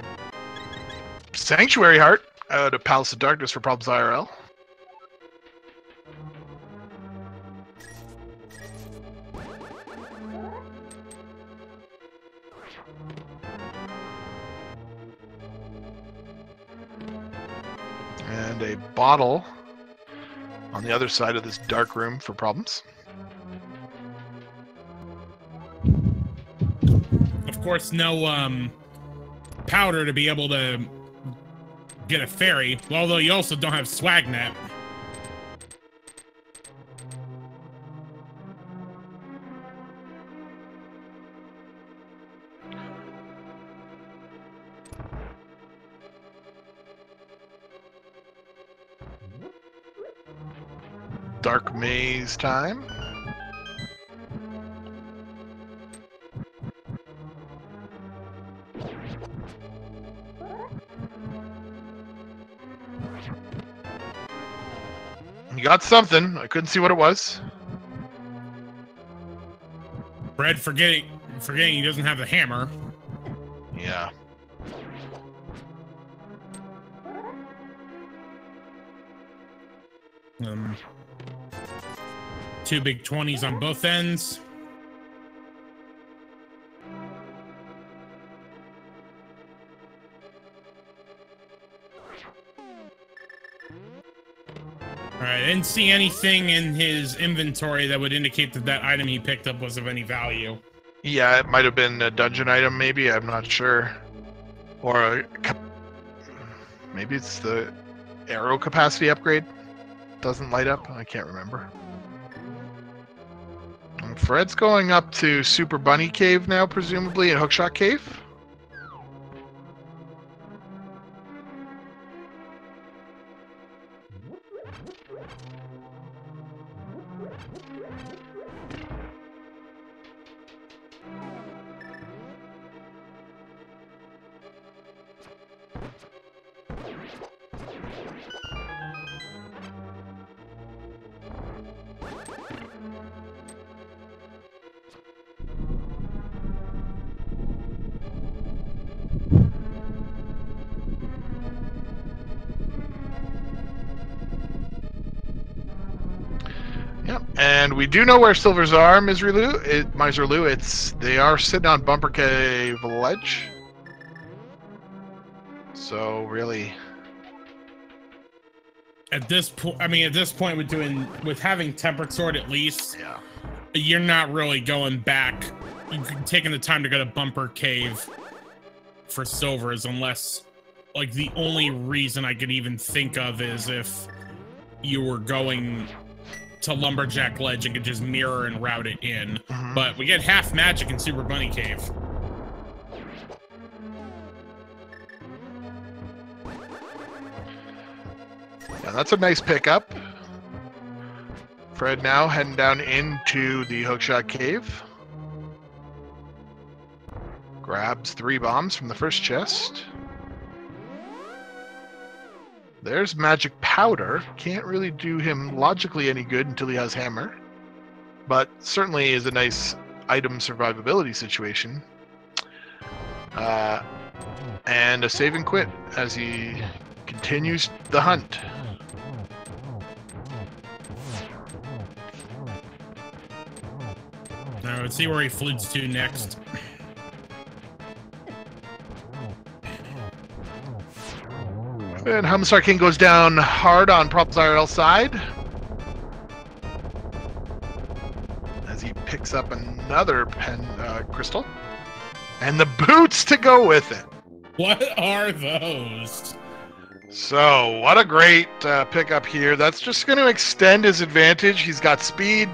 Sanctuary Heart out of Palace of Darkness for ProblemsIRL. and a bottle on the other side of this dark room for problems. Of course, no powder to be able to get a fairy, although you also don't have Swagnet. Dark maze time. You got something. I couldn't see what it was. Fred forgetting he doesn't have the hammer. Yeah. Two big 20s on both ends. All right, I didn't see anything in his inventory that would indicate that that item he picked up was of any value. Yeah, it might have been a dungeon item, maybe. I'm not sure. Or maybe it's the arrow capacity upgrade. Doesn't light up. I can't remember. Fred's going up to Super Bunny Cave now, presumably, in Hookshot Cave. Yep, and we do know where silvers are, Miserloo. They are sitting on Bumper Cave Ledge. So really, at this point, I mean, at this point, with having Tempered Sword at least, yeah, you're not really going back. You're taking the time to go to Bumper Cave for silvers, unless, like, the only reason I could even think of is if you were going to Lumberjack Ledge and could just mirror and route it in. Mm-hmm. But we get half magic in Super Bunny Cave. Yeah, that's a nice pickup. Fred now heading down into the Hookshot Cave. Grabs 3 bombs from the first chest. There's magic powder. Can't really do him logically any good until he has hammer. But certainly is a nice item survivability situation. And a save and quit as he continues the hunt. Now let's see where he flutes to next. And Homicide King goes down hard on ProblemsIRL side as he picks up another crystal and the boots to go with it. What are those? So what a great pickup here. That's just going to extend his advantage. He's got speed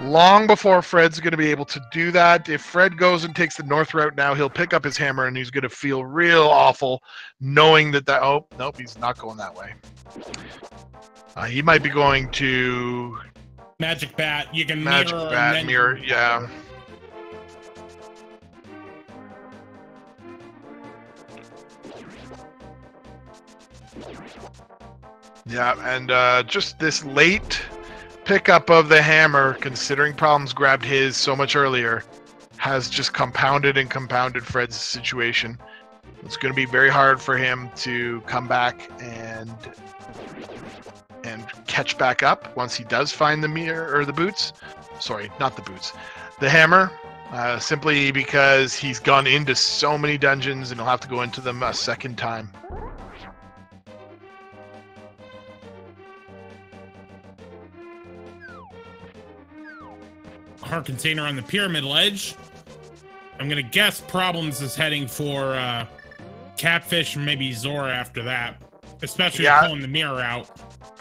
long before Fred's going to be able to do that. If Fred goes and takes the north route now, he'll pick up his hammer and he's going to feel real awful knowing that oh, nope, he's not going that way. He might be going to Magic Bat. You can mirror, yeah. Yeah, and just this late pickup of the hammer, considering Problems grabbed his so much earlier, has just compounded and compounded Fred's situation. It's going to be very hard for him to come back and catch back up once he does find the mirror or the boots. Sorry, not the boots. The hammer, simply because he's gone into so many dungeons and he'll have to go into them a second time. heart container on the pyramid ledge. I'm gonna guess Problems is heading for Catfish and maybe Zora after that, especially pulling the mirror out.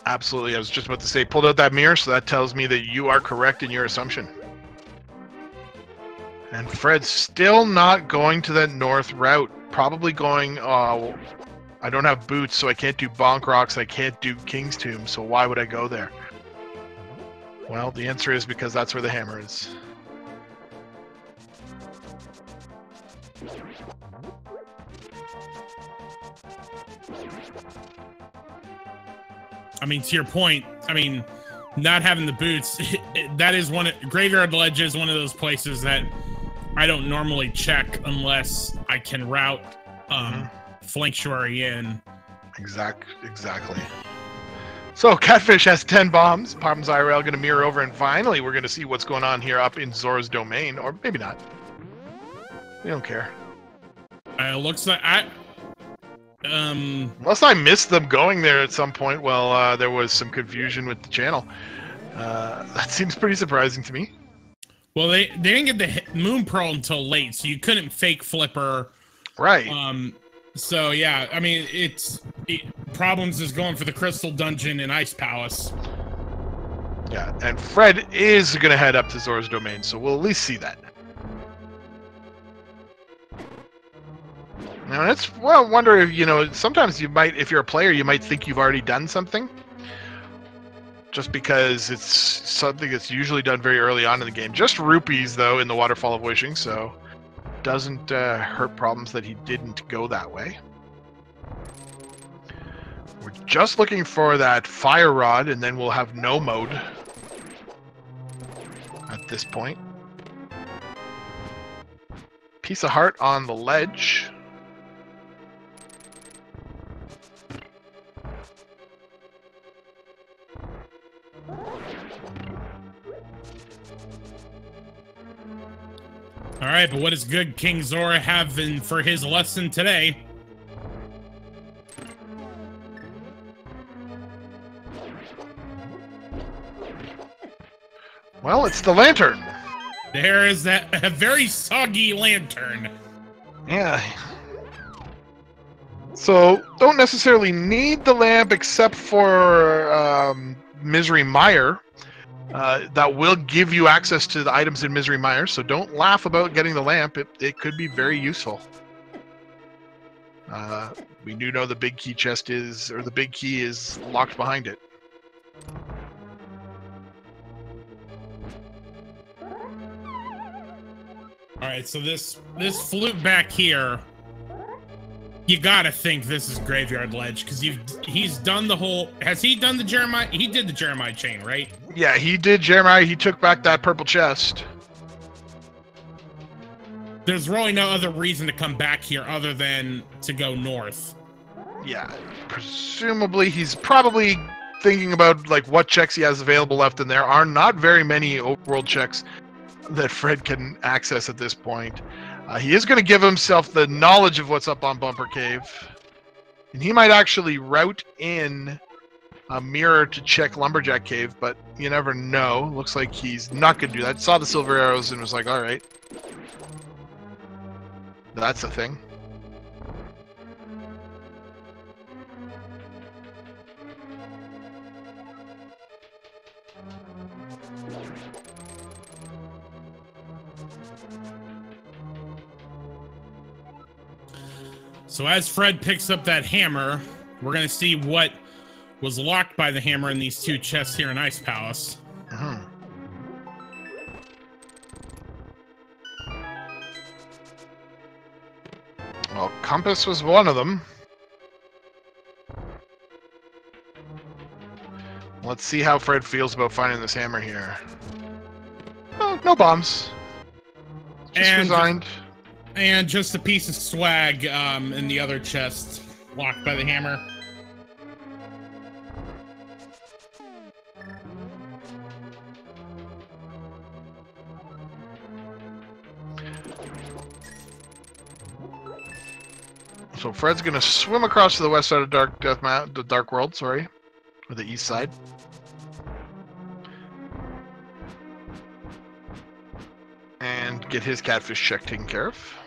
Absolutely. I was just about to say, pulled out that mirror, so that tells me that you are correct in your assumption. And Fred's still not going to that north route. Probably going, I don't have boots, so I can't do Bonk Rocks, I can't do King's Tomb, so why would I go there? Well, the answer is because that's where the hammer is. I mean, to your point, I mean, not having the boots, that is Graveyard Ledge is one of those places that I don't normally check unless I can route Flanktuary in. Exactly. So Catfish has 10 bombs. ProblemsIRL going to mirror over, and finally we're going to see what's going on here up in Zora's domain, or maybe not. We don't care. Looks like unless I missed them going there at some point. Well, there was some confusion with the channel. That seems pretty surprising to me. Well, they didn't get the Moon Pearl until late, so you couldn't fake flipper. Right. So yeah, I mean, Problems is going for the Crystal Dungeon in Ice Palace. Yeah, and Fred is going to head up to Zora's domain, so we'll at least see that. Now, I wonder if, you know, sometimes you might, if you're a player, you might think you've already done something. Just because it's something that's usually done very early on in the game. Just rupees, though, in the Waterfall of Wishing, so doesn't hurt Problems that he didn't go that way. We're just looking for that Fire Rod, and then we'll have no mode at this point. Piece of heart on the ledge. All right, but what does good King Zora have for his lesson today? Well, it's the lantern. There is a very soggy lantern. Yeah. So, don't necessarily need the lamp except for Misery Mire. That will give you access to the items in Misery Mire, so don't laugh about getting the lamp. It could be very useful. We do know the big key chest or the big key is locked behind it. All right, so this flute back here, you gotta think this is Graveyard Ledge, because he's done the whole. Has he done the Jeremiah? He did the Jeremiah chain, right? Yeah, he did Jeremiah. He took back that purple chest. There's really no other reason to come back here other than to go north. Yeah, presumably he's probably thinking about like what checks he has available left, and there are not very many overworld checks that Fred can access at this point. He is going to give himself the knowledge of what's up on Bumper Cave, and he might actually route in a mirror to check Lumberjack Cave, but you never know. Looks like he's not going to do that. Saw the silver arrows and was like, all right, that's a thing. So as Fred picks up that hammer, we're going to see what was locked by the hammer in these two chests here in Ice Palace. Well, compass was one of them. Let's see how Fred feels about finding this hammer here. Oh, no bombs. Just resigned. And just a piece of swag in the other chest, locked by the hammer. So Fred's gonna swim across to the west side of the Dark World, sorry, or the east side. And get his catfish check taken care of.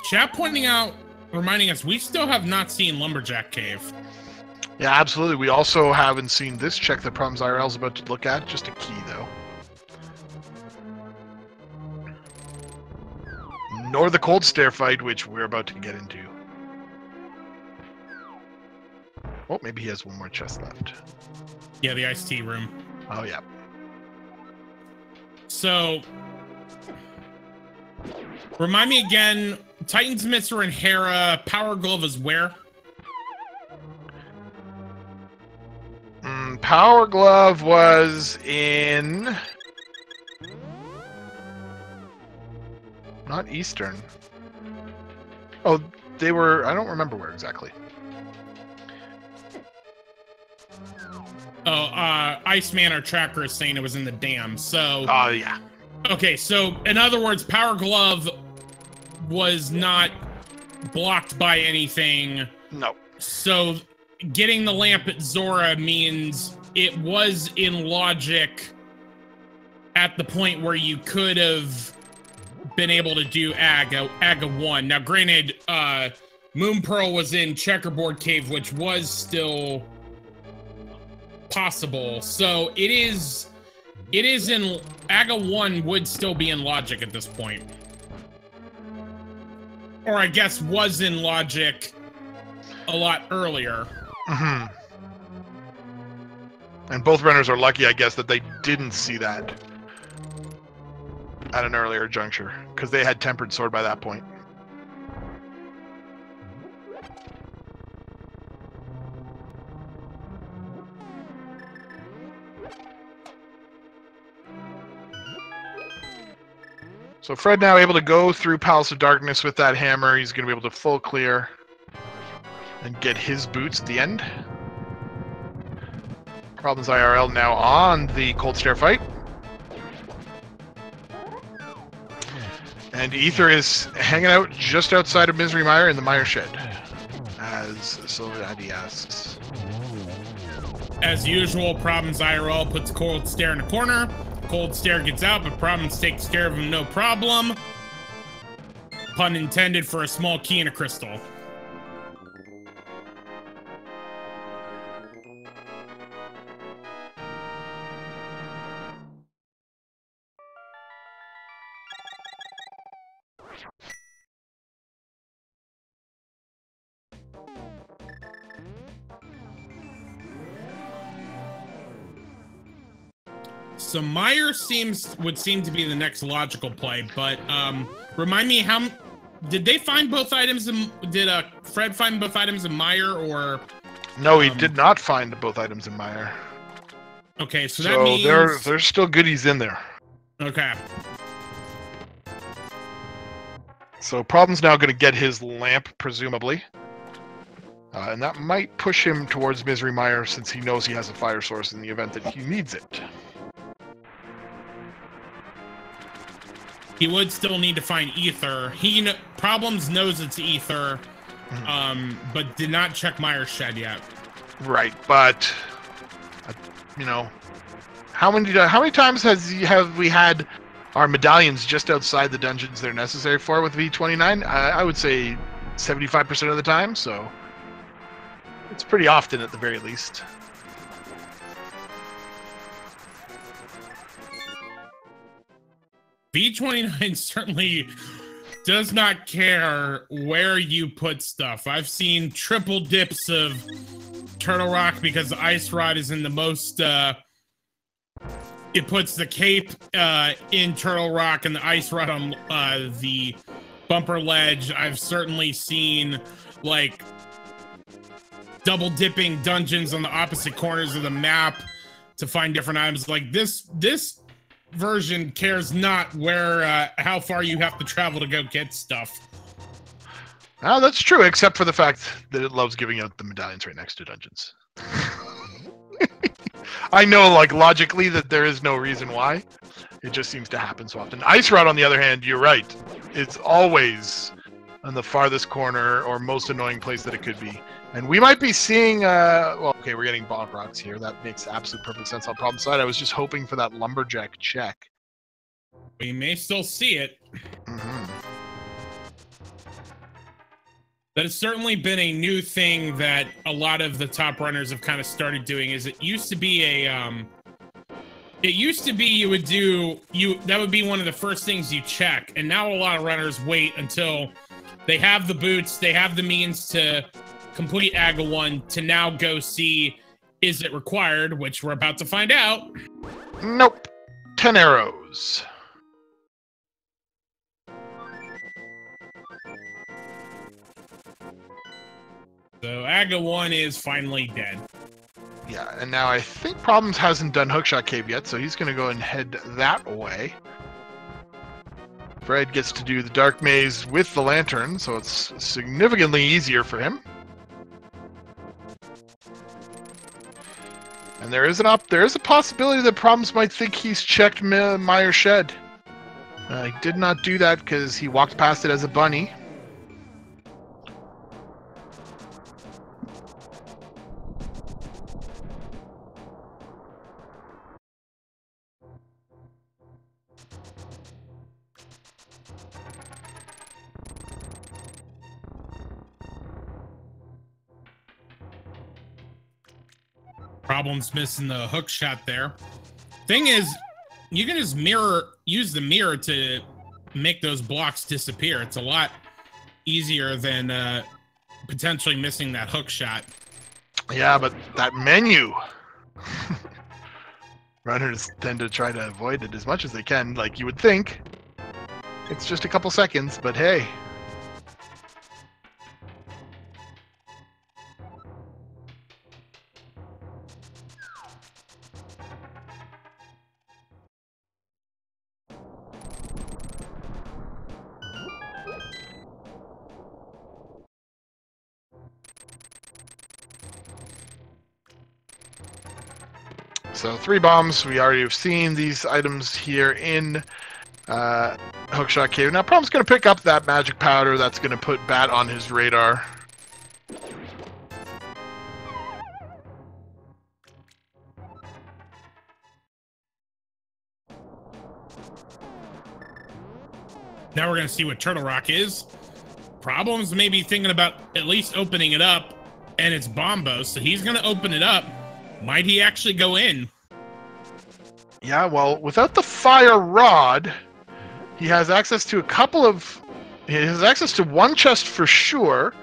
Chat pointing out, reminding us, we still have not seen Lumberjack Cave. Yeah, absolutely. We also haven't seen this check that ProblemsIRL is about to look at. Just a key, though. Nor the cold stare fight, which we're about to get into. Oh, maybe he has one more chest left. Yeah, the iced tea room. Oh, yeah. So, remind me again, Titan's Mitts are in Hera, Power Glove is where? Power Glove was in... Not Eastern. Oh, they were... I don't remember where exactly. Oh, Iceman, our tracker, is saying it was in the dam, so... Oh, yeah. Okay, so, in other words, Power Glove was not blocked by anything. No. So, getting the lamp at Zora means it was in logic at the point where you could have been able to do Aga 1. Now, granted, Moon Pearl was in Checkerboard Cave, which was still possible. So it is in Aga 1 would still be in logic at this point. Or I guess was in logic a lot earlier. Mm-hmm. And both runners are lucky, I guess, that they didn't see that at an earlier juncture, because they had Tempered Sword by that point. So Fred now able to go through Palace of Darkness with that hammer. He's going to be able to full clear and get his boots at the end. ProblemsIRL now on the Cold Stare fight. And Ether is hanging out just outside of Misery Mire in the Mire Shed, as Soledad asks. As usual, ProblemsIRL puts Cold Stare in a corner. Cold Stare gets out, but Problems takes care of him no problem. Pun intended for a small key and a crystal. So Meyer would seem to be the next logical play, but remind me, how did they find both items? Did Fred find both items in Meyer, or no? He did not find both items in Meyer. Okay, so that means there's still goodies in there. Okay. So Problem's now going to get his lamp, presumably. And that might push him towards Misery Mire, since he knows he has a fire source in the event that he needs it. He would still need to find Ether. Problems knows it's Ether, but did not check Meyer's Shed yet. Right, but you know, how many times have we had our medallions just outside the dungeons they're necessary for with V29? I would say 75% of the time, so it's pretty often at the very least. V29 certainly does not care where you put stuff. I've seen triple dips of Turtle Rock because the Ice Rod is in the most, it puts the cape in Turtle Rock and the Ice Rod on the bumper ledge. I've certainly seen, like, double dipping dungeons on the opposite corners of the map to find different items. Like, this version cares not where how far you have to travel to go get stuff. Oh, that's true, except for the fact that it loves giving out the medallions right next to dungeons. I know, like, logically that there is no reason why. It just seems to happen so often. Ice Rod, on the other hand, you're right. It's always on the farthest corner or most annoying place that it could be. And we might be seeing, well, okay, we're getting Bog Rocks here. That makes absolute perfect sense on problem side. I was just hoping for that Lumberjack check. We may still see it. Mm-hmm. That has certainly been a new thing that a lot of the top runners have kind of started doing. Is it used to be you would do that would be one of the first things you check, and now a lot of runners wait until they have the boots, they have the means to complete AGA 1 to now go see is it required, which we're about to find out. Nope. 10 arrows. So AGA 1 is finally dead. Yeah, and now I think Problems hasn't done Hookshot Cave yet, so he's going to go and head that way. Fred gets to do the Dark Maze with the Lantern, so it's significantly easier for him. And there is a possibility that Problems might think he's checked Meyer's shed. He did not do that because he walked past it as a bunny. Problems missing the hook shot there. Thing is, you can just use the mirror to make those blocks disappear. It's a lot easier than potentially missing that hook shot. Yeah, but that menu. Runners tend to try to avoid it as much as they can, like you would think. It's just a couple seconds, but hey. So 3 bombs. We already have seen these items here in Hookshot Cave. Now Problem's going to pick up that magic powder. That's going to put Bat on his radar. Now we're going to see what Turtle Rock is. Problems maybe thinking about at least opening it up, and it's Bombo, so he's going to open it up. Might he actually go in? Yeah, well, without the fire rod, he has access to he has access to one chest for sure.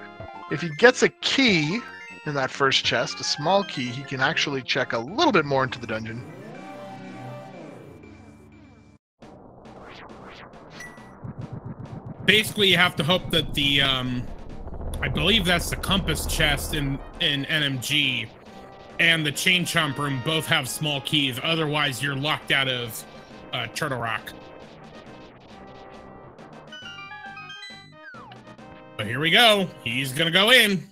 If he gets a key in that first chest, a small key, he can actually check a little bit more into the dungeon. Basically, you have to hope that the, I believe that's the compass chest in NMG, and the Chain Chomp room both have small keys. Otherwise, you're locked out of Turtle Rock. But here we go. He's gonna go in.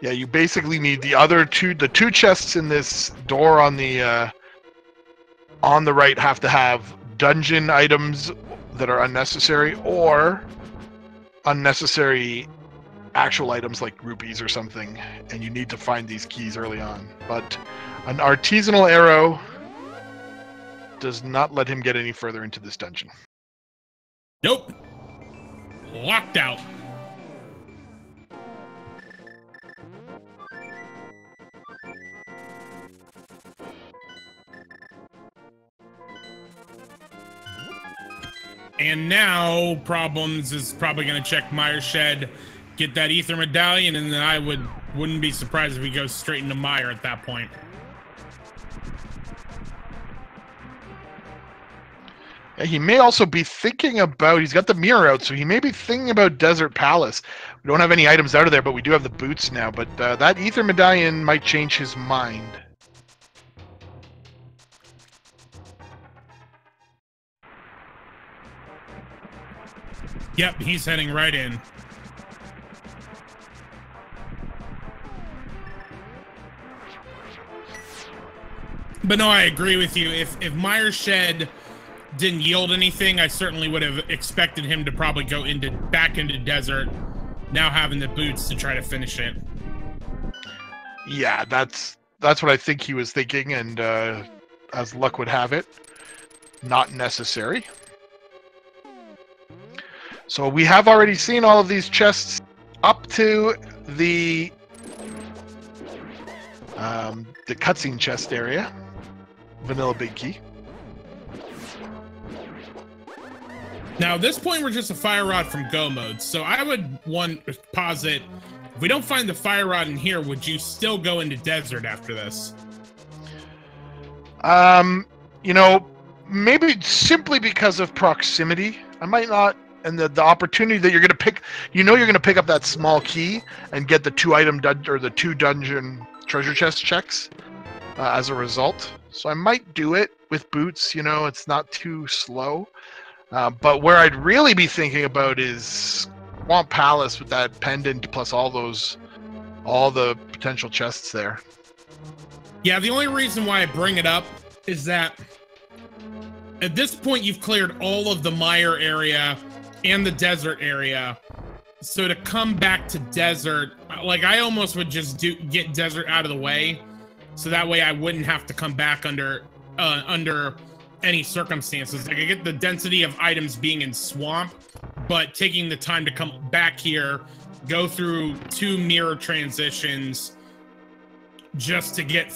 Yeah, you basically need the two chests in this door on the right have to have dungeon items that are unnecessary or unnecessary actual items like rupees or something, and you need to find these keys early on. But an artisanal arrow does not let him get any further into this dungeon. Nope. Locked out. And now Problems is probably going to check Meyer's shed, get that ether medallion, and then I wouldn't be surprised if he goes straight into Meyer at that point. Yeah, he may also be thinking about, he's got the mirror out, so he may be thinking about Desert Palace. We don't have any items out of there, but we do have the boots now, but that ether medallion might change his mind. Yep, he's heading right in. But no, I agree with you. If Meyer's Shed didn't yield anything, I certainly would have expected him to probably go back into desert, now having the boots to try to finish it. Yeah, that's what I think he was thinking, and as luck would have it, not necessary. So we have already seen all of these chests up to the cutscene chest area. Vanilla Big Key. Now, at this point, we're just a fire rod from go mode. So I would posit, if we don't find the fire rod in here, would you still go into desert after this? You know, maybe simply because of proximity. I might not, and the opportunity that you're going to pick, you're going to pick up that small key and get the 2 dungeon treasure chest checks as a result. So I might do it with boots, it's not too slow. But where I'd really be thinking about is Swamp Palace with that pendant plus all the potential chests there. Yeah, the only reason why I bring it up is that at this point you've cleared all of the mire area and the desert area. So to come back to desert, like I almost would just get desert out of the way, so that way I wouldn't have to come back under any circumstances. Like I get the density of items being in swamp, but taking the time to come back here, go through 2 mirror transitions just to get,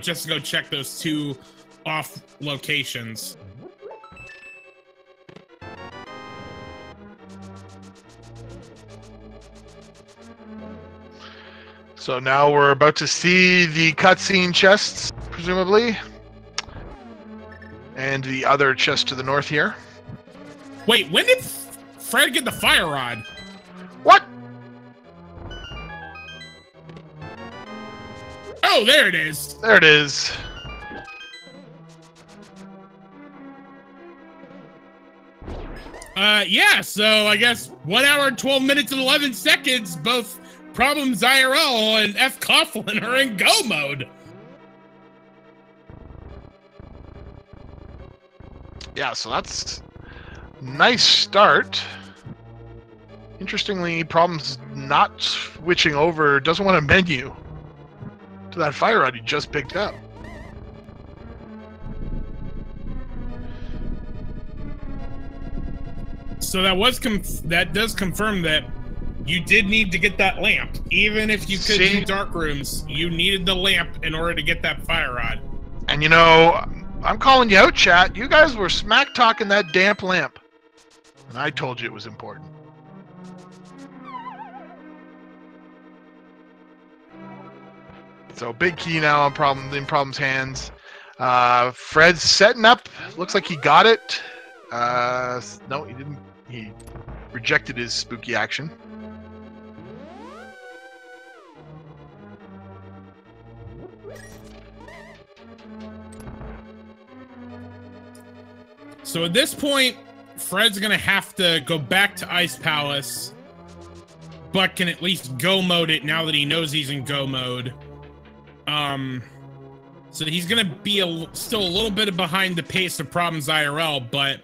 just to go check those 2 off locations. So now we're about to see the cutscene chests, presumably. And the other chest to the north here. Wait, when did Fred get the fire rod? What? Oh, there it is. There it is. Yeah, so I guess 1 hour, 12 minutes, and 11 seconds, both ProblemsIRL and fcoughlin are in go mode. Yeah, so that's a nice start. Interestingly, Problem's not switching over, doesn't want a menu to that fire rod he just picked up. So that does confirm that you did need to get that lamp. Even if you could do dark rooms, you needed the lamp in order to get that fire rod. And I'm calling you out, chat. You guys were smack talking that damp lamp. And I told you it was important. So big key now in Problem's hands. Fred's setting up. Looks like he got it. No, he didn't. He rejected his spooky action. So at this point, Fred's gonna have to go back to Ice Palace, but can at least go mode it now that he knows he's in go mode. So he's gonna be still a little bit behind the pace of ProblemsIRL, but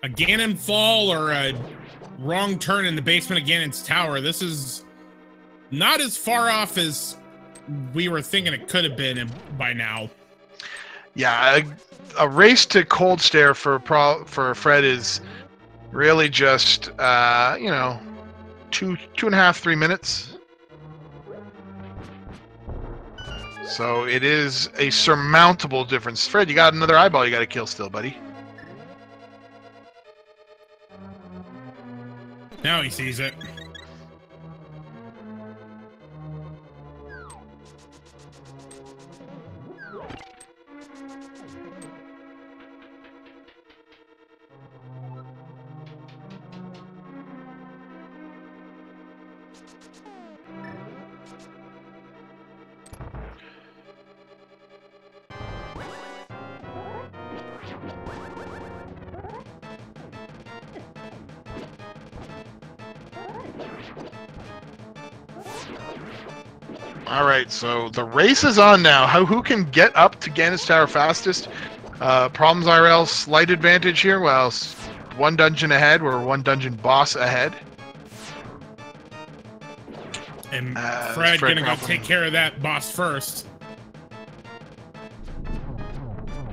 a Ganon fall or a wrong turn in the basement of Ganon's tower, this is not as far off as we were thinking it could have been by now. Yeah, a race to cold stare for Fred is really just 2.5, 3 minutes. So it is a surmountable difference. Fred, you got another eyeball you got to kill still, buddy. Now he sees it. All right, so the race is on now. Who can get up to Gannis Tower fastest? ProblemsIRL slight advantage here. Well, one dungeon ahead. We're one dungeon boss ahead. And Fred gonna go take care of that boss first.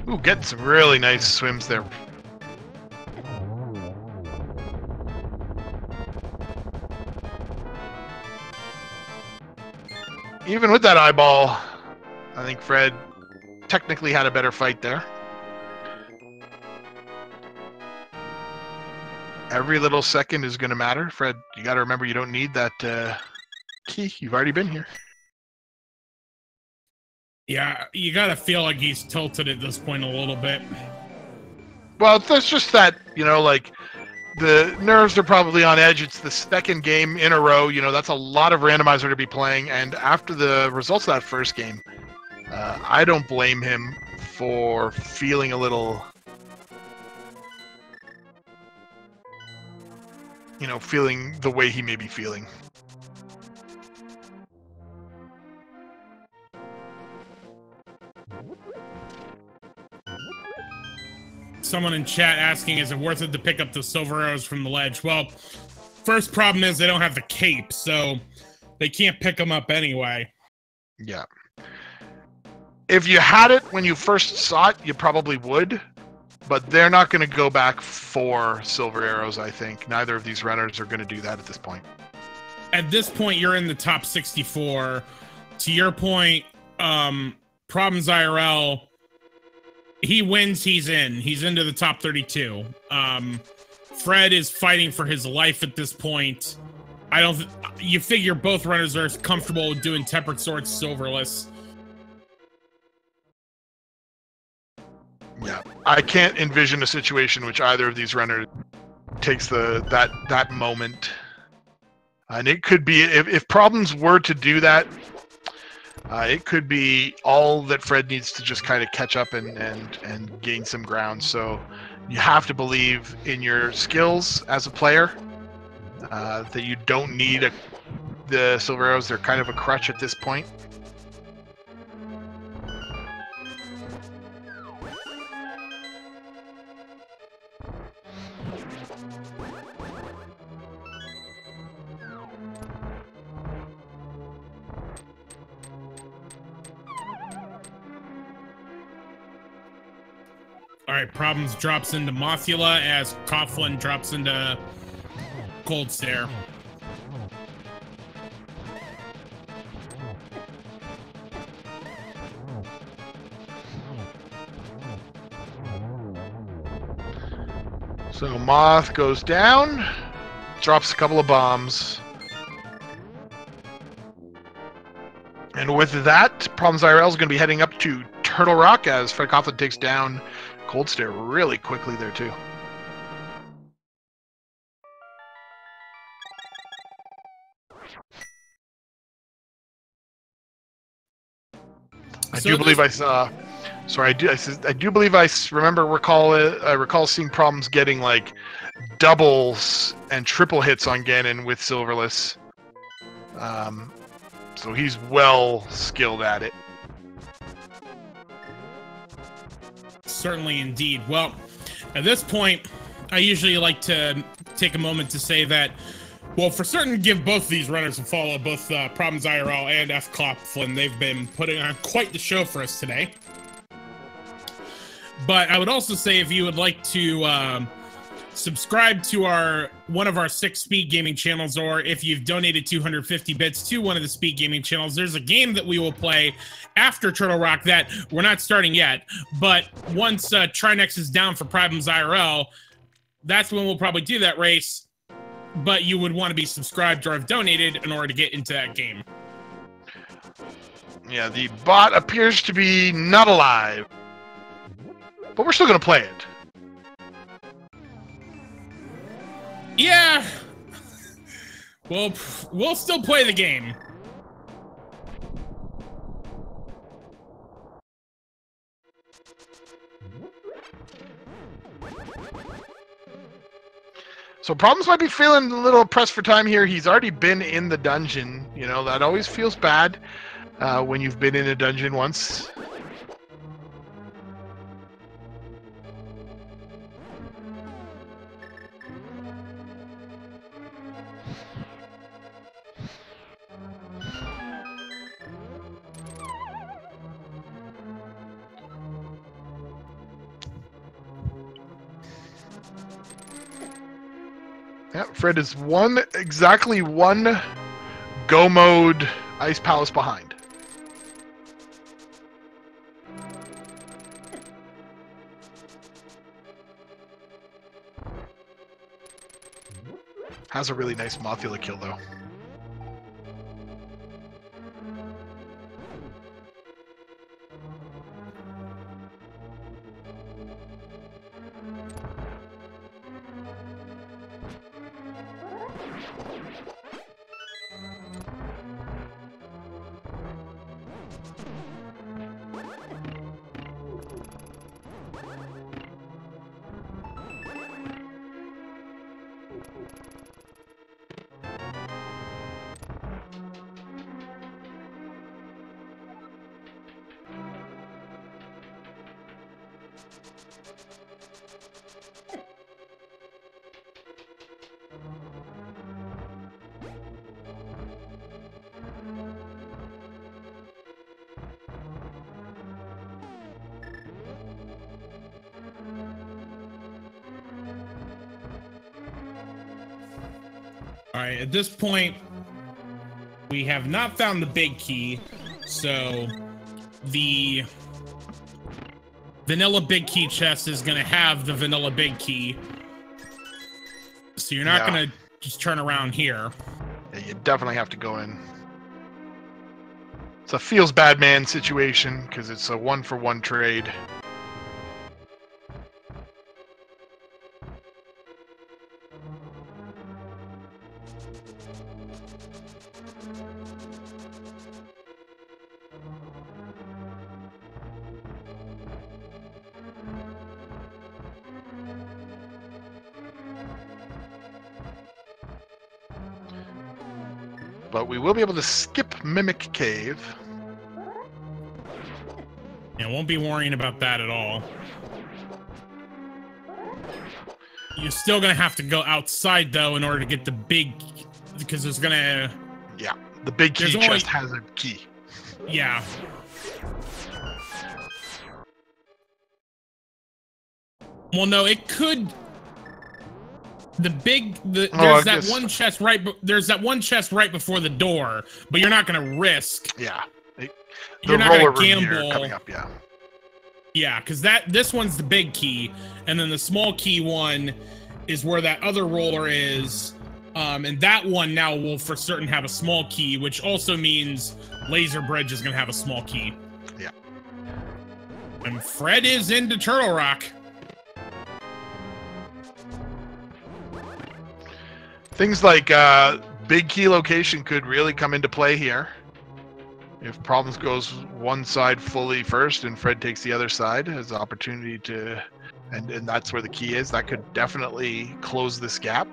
Ooh, getting some really nice swims there. Even with that eyeball, I think Fred technically had a better fight there. Every little second is going to matter. Fred, you got to remember you don't need that key. You've already been here. Yeah, you got to feel like he's tilted at this point a little bit. Well, that's just that, you know, like, the nerves are probably on edge. It's the second game in a row. You know, that's a lot of randomizer to be playing. And after the results of that first game, I don't blame him for feeling a little, you know, feeling the way he may be feeling. Someone in chat asking, is it worth it to pick up the silver arrows from the ledge? Well, first problem is they don't have the cape, so they can't pick them up anyway. Yeah. If you had it when you first saw it, you probably would, but they're not going to go back for silver arrows, I think. Neither of these runners are going to do that at this point. At this point, you're in the top 64. To your point, ProblemsIRL, he wins, he's in. He's into the top 32. Fred is fighting for his life at this point. You figure both runners are comfortable with doing Tempered Swords silverless. Yeah, I can't envision a situation in which either of these runners takes that moment. And it could be, if Problems were to do that, it could be all that Fred needs to just kind of catch up and gain some ground. So you have to believe in your skills as a player, that you don't need the silver arrows. They're kind of a crutch at this point. All right, Problems drops into Mothula as Coughlin drops into Cold Stare. So Moth goes down, drops a couple of bombs. And with that, ProblemsIRL is going to be heading up to Turtle Rock as Fred Coughlin takes down Cold Stare really quickly there too. I do believe I recall seeing Problems getting like doubles and triple hits on Ganon with Silverless. So he's well skilled at it. Certainly indeed. Well, at this point, I usually like to take a moment to say that, well, for certain, give both these runners a follow, both ProblemsIRL and fcoughlin. They've been putting on quite the show for us today. But I would also say, if you would like to subscribe to one of our 6 speed gaming channels, or if you've donated 250 bits to one of the speed gaming channels, there's a game that we will play after Turtle Rock that we're not starting yet, but once Trinex is down for ProblemsIRL, that's when we'll probably do that race. But you would want to be subscribed or have donated in order to get into that game. Yeah, the bot appears to be not alive, but we're still going to play it. Yeah, well, we'll still play the game. So Problems might be feeling a little pressed for time here. He's already been in the dungeon. You know, that always feels bad. when you've been in a dungeon once. Yeah, Fred is exactly one go mode Ice Palace behind. Has a really nice Mothula kill though. All right, at this point, we have not found the big key, so the vanilla big key chest is going to have the vanilla big key. So you're not going to just turn around here. Yeah, you definitely have to go in. It's a feels bad man situation because it's a 1-for-1 trade. But we will be able to skip Mimic Cave. Yeah, won't be worrying about that at all. You're still gonna have to go outside though in order to get the big, because there's gonna. Yeah, the big key chest has a key. Yeah. Well, no, it could. There's that one chest right. There's that one chest right before the door, but you're not gonna risk. Yeah. You're not gonna gamble. Coming up, yeah. Yeah, because this one's the big key, and then the small key one is where that other roller is, and that one now will for certain have a small key, which also means Laser Bridge is gonna have a small key. Yeah. And Fred is into Turtle Rock. Things like big key location could really come into play here. If Problems goes one side fully first and Fred takes the other side, has the opportunity to, and that's where the key is, that could definitely close this gap.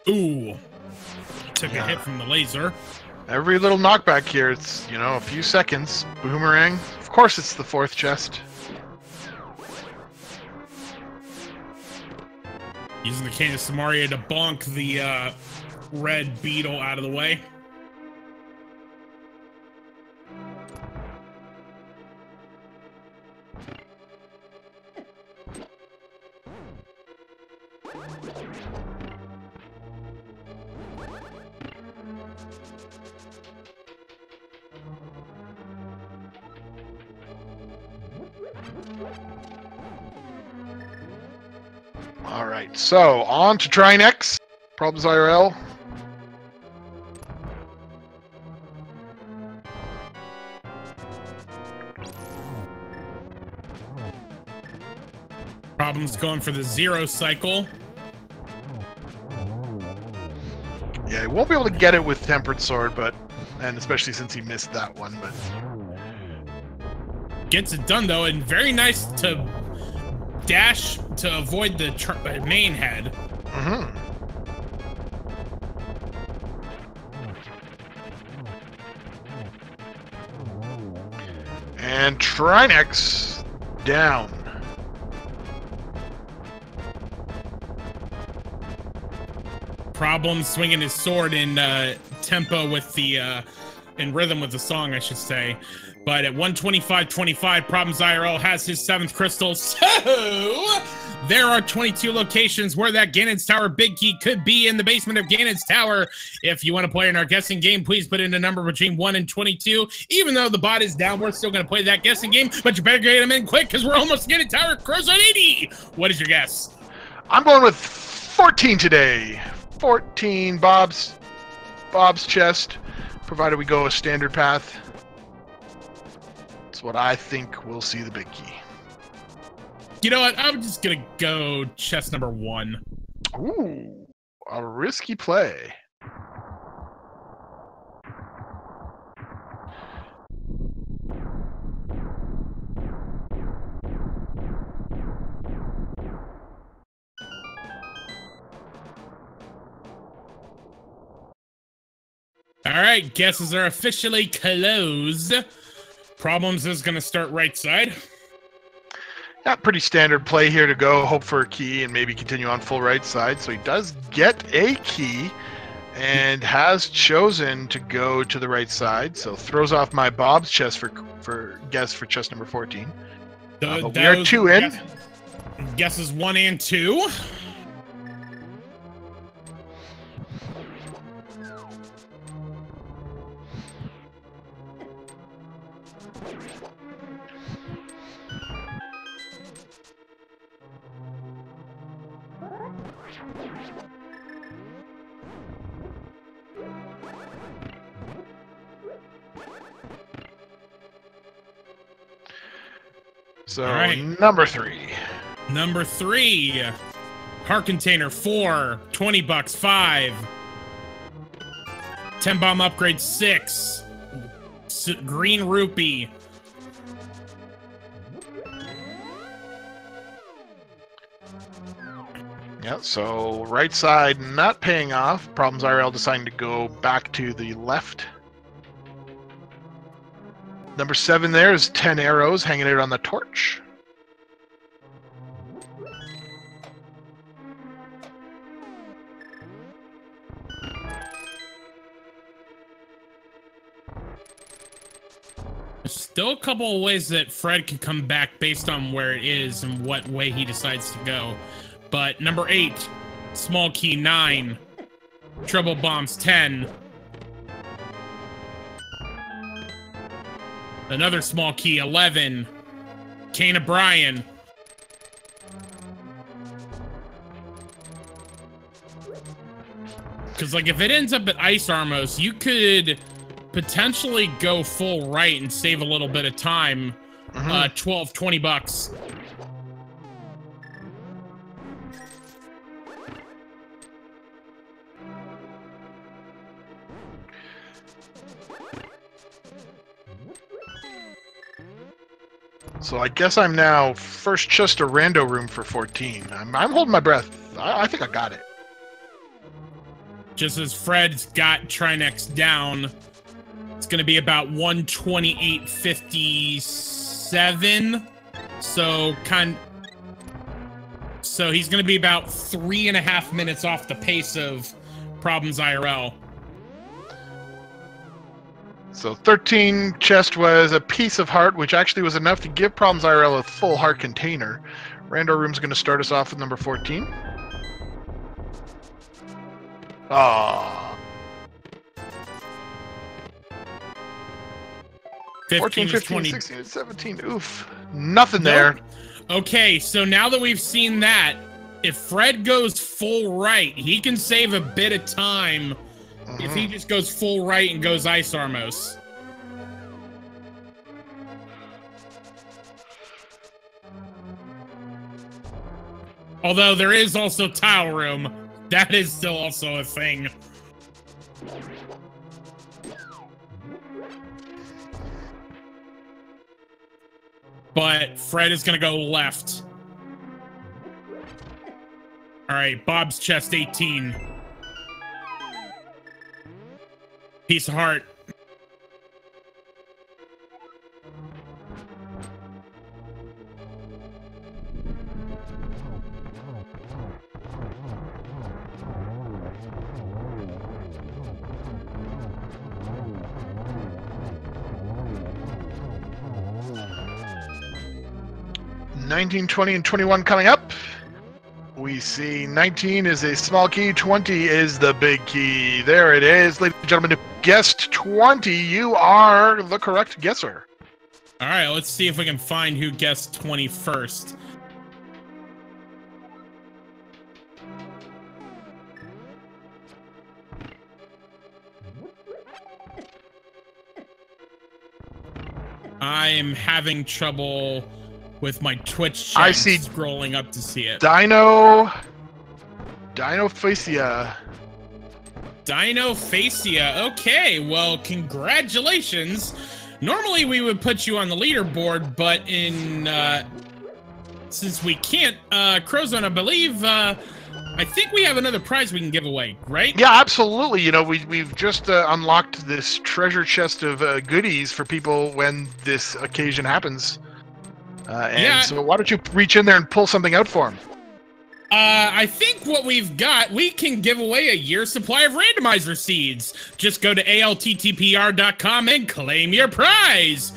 Ooh. Took a hit from the laser. Every little knockback here, it's, you know, a few seconds. Boomerang. Of course it's the fourth chest. Using the Cane of Samaria to bonk the red beetle out of the way. All right, so on to try next. ProblemsIRL. Problems going for the 0 cycle. Yeah, he won't be able to get it with Tempered Sword, and especially since he missed that one, but... Gets it done, though, and very nice to dash to avoid the main head. Mm-hmm. And Trinex down. Problem swinging his sword in tempo with the in rhythm with the song, I should say. But at 125.25, Problems IRL has his 7th crystal. So there are 22 locations where that Ganon's Tower big key could be in the basement of Ganon's Tower. If you want to play in our guessing game, please put in a number between 1 and 22. Even though the bot is down, we're still going to play that guessing game, but you better get them in quick because we're almost getting Tower Crows on 80. What is your guess? I'm going with 14 today. 14 Bob's chest, provided we go a standard path. That's what I think we'll see the big key. You know what? I'm just gonna go chest number 1. Ooh, a risky play. All right, guesses are officially closed. Problems is going to start right side. Yeah, pretty standard play here to go. Hope for a key and maybe continue on full right side. So he does get a key and has chosen to go to the right side. So throws off my Bob's chest for guess for chest number 14. But we are 2 in. Guesses 1 and 2. So, number 3. Number 3. Heart container 4. $20, 5. 10 bomb upgrade 6. Green rupee. Yeah, so right side not paying off. Problems IRL deciding to go back to the left. Number 7 there is 10 arrows hanging out on the torch. There's still a couple of ways that Fred can come back based on where it is and what way he decides to go. But number 8, small key 9, treble bombs 10. Another small key 11, Kane O'Brien. Because like if it ends up at Ice Armos, you could potentially go full right and save a little bit of time. $20. So I guess I'm now first just a rando room for 14. I'm holding my breath. I think I got it. Just as Fred's got Trinex down, it's going to be about 128.57. So he's going to be about 3.5 minutes off the pace of Problems IRL. So 13 chest was a piece of heart, which actually was enough to give Problems IRL a full heart container. Rando Room's going to start us off with number 14. Ah. 14, 15, 16, and 17. Oof. Nothing there. Okay, so now that we've seen that, if Fred goes full right, he can save a bit of time if he just goes full right and goes Ice Armos. Although there is also tile room. That is still also a thing. But Fred is going to go left. All right, Bob's chest 18. Piece of heart. $19, $20, and $21 coming up. We see 19 is a small key, 20 is the big key. There it is, ladies and gentlemen. Who guessed 20, you are the correct guesser. All right, let's see if we can find who guessed 20 first. I am having trouble with my Twitch chat. I see scrolling up to see it. Dinofacia. Dinofacia. Okay, well, congratulations. Normally we would put you on the leaderboard, but in since we can't, Crowzone, I believe, I think we have another prize we can give away, right? Yeah, absolutely. You know, we've just unlocked this treasure chest of goodies for people when this occasion happens. So why don't you reach in there and pull something out for him? I think what we've got, we can give away a year's supply of randomizer seeds. Just go to ALTTPR.com and claim your prize.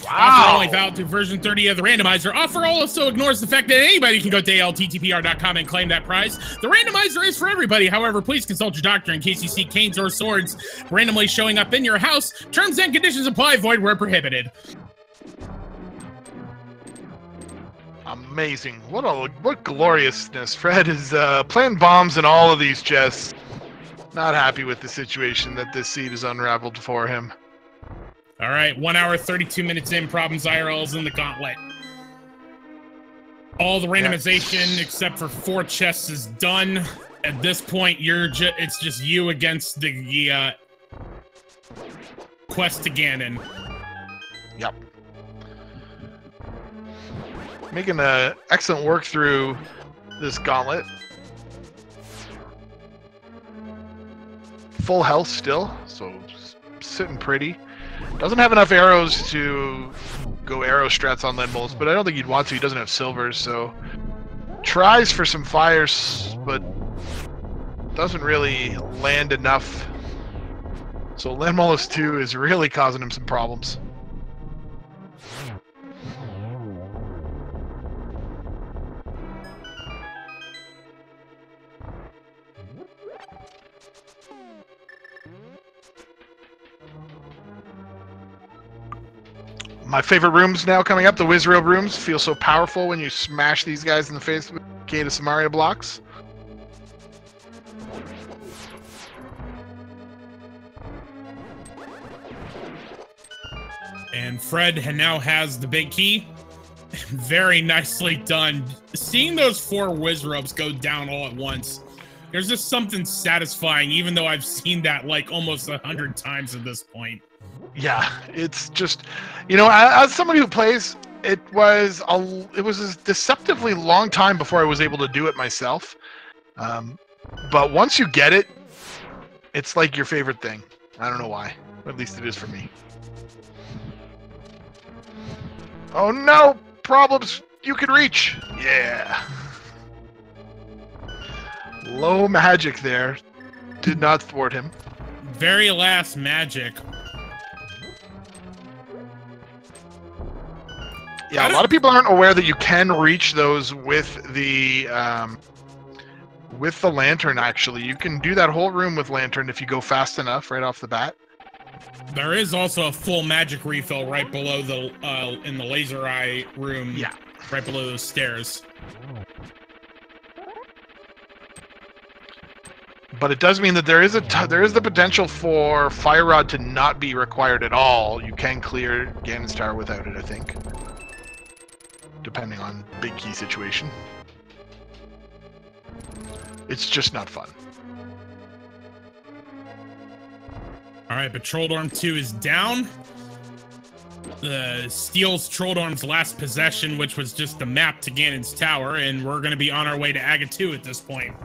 Wow. Offer only valid through version 30 of the randomizer. Offer also ignores the fact that anybody can go to ALTTPR.com and claim that prize. The randomizer is for everybody. However, please consult your doctor in case you see canes or swords randomly showing up in your house. Terms and conditions apply, void where prohibited. Amazing. What gloriousness. Fred is playing bombs in all of these chests. Not happy with the situation that this seed is unraveled for him. All right, 1 hour, 32 minutes in, ProblemsIRL is in the gauntlet. All the randomization except for 4 chests is done. At this point, it's just you against the quest to Ganon. Yep. Making excellent work through this gauntlet. Full health still, so sitting pretty. Doesn't have enough arrows to go arrow strats on Limbles, but I don't think he'd want to. He doesn't have silvers, so tries for some fires, but doesn't really land enough. So Landmolus 2 is really causing him some problems. My favorite rooms now coming up, the Wizrael rooms, feel so powerful when you smash these guys in the face with Gate of Samaria blocks. And Fred now has the big key. Very nicely done. Seeing those 4 Wizrobes go down all at once, there's just something satisfying, even though I've seen that like almost 100 times at this point. Yeah, it's just, you know, as somebody who plays, it was a deceptively long time before I was able to do it myself. But once you get it, it's like your favorite thing. I don't know why. At least it is for me. Oh no! Problems you can reach! Yeah. Low magic there. Did not thwart him. Very last magic. Yeah, a lot of people aren't aware that you can reach those with the lantern, actually. You can do that whole room with lantern if you go fast enough right off the bat. There is also a full magic refill right below the in the laser eye room. Yeah. Right below those stairs. But it does mean that there is the potential for Fire Rod to not be required at all. You can clear Ganon's Tower without it, I think. Depending on big key situation. It's just not fun. All right, but Trolldorm 2 is down. Steals Trolldorm's last possession, which was just the map to Ganon's tower, and we're going to be on our way to Aga 2 at this point.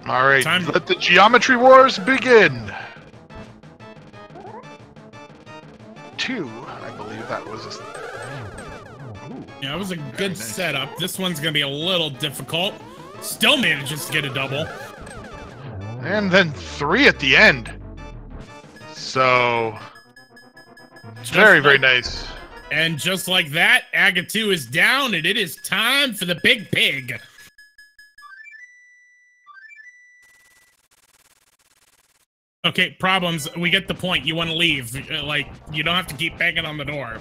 All right, let the geometry wars begin. 2, I believe that was. Yeah, it was a good setup. This one's going to be a little difficult. Still manages to get a double. And then 3 at the end. So, very, very nice. And just like that, Aga 2 is down, and it is time for the big pig. Okay, Problems. We get the point. You want to leave. Like, you don't have to keep banging on the door.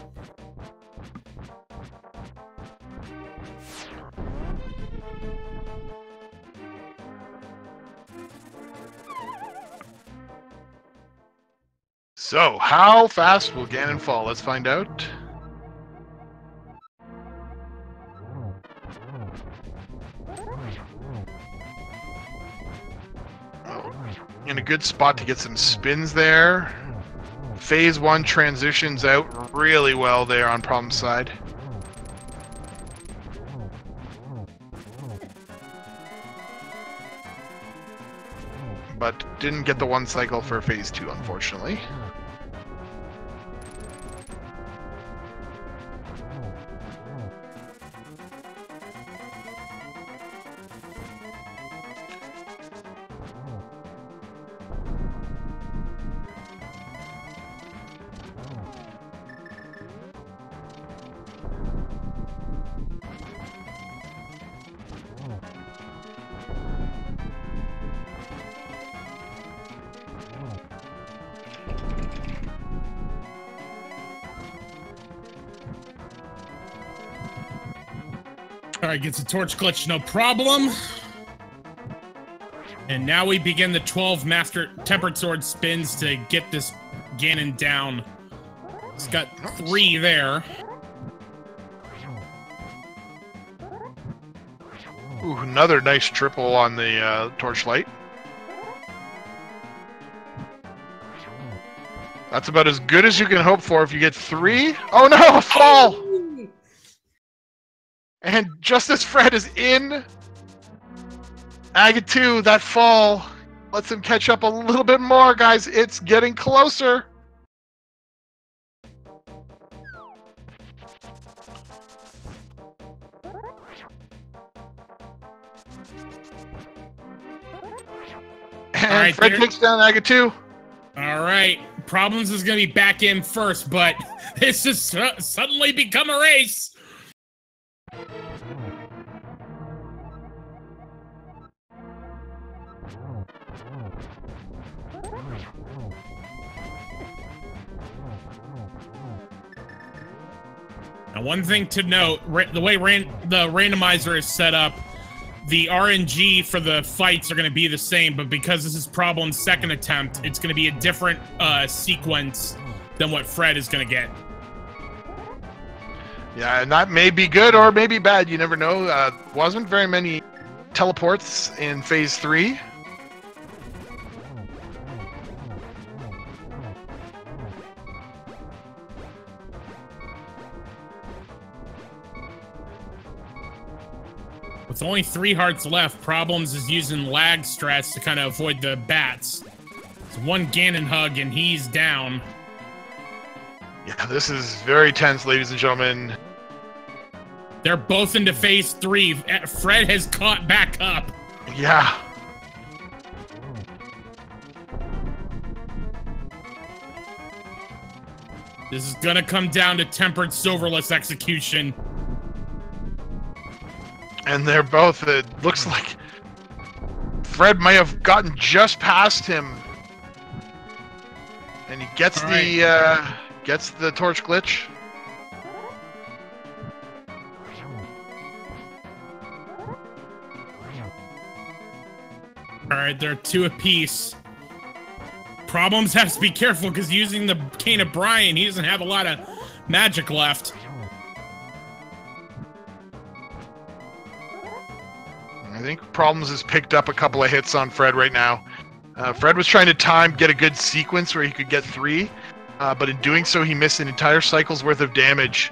So, how fast will Ganon fall? Let's find out. Oh, in a good spot to get some spins there. Phase 1 transitions out really well there on Problem's side. But didn't get the 1 cycle for Phase 2, unfortunately. Alright, gets a torch glitch, no problem. And now we begin the 12 Master Tempered Sword spins to get this Ganon down. It's got 3 there. Ooh, another nice triple on the torchlight. That's about as good as you can hope for if you get 3. Oh no, a fall! And just as Fred is in Aga 2, that fall lets him catch up a little bit more, guys. It's getting closer. And Fred takes down Aga 2. All right. Problems is going to be back in first, but this has suddenly become a race. Now, one thing to note, the way the randomizer is set up, the RNG for the fights are going to be the same, but because this is Problem's second attempt, it's going to be a different sequence than what Fred is going to get. Yeah, and that may be good or may be bad. You never know. Wasn't very many teleports in Phase 3. With only 3 hearts left, Problems is using lag stress to kind of avoid the bats. It's 1 Ganon hug and he's down. Yeah, this is very tense, ladies and gentlemen. They're both into Phase 3. Fred has caught back up. Yeah. This is gonna come down to tempered silverless execution. And they're both, it looks like Fred may have gotten just past him. And he gets gets the torch glitch. Alright, they're 2 apiece. Problems has to be careful because using the Cane of Brian, he doesn't have a lot of magic left. think Problems has picked up a couple of hits on Fred right now. Fred was trying to get a good sequence where he could get 3, but in doing so, he missed an entire cycle's worth of damage.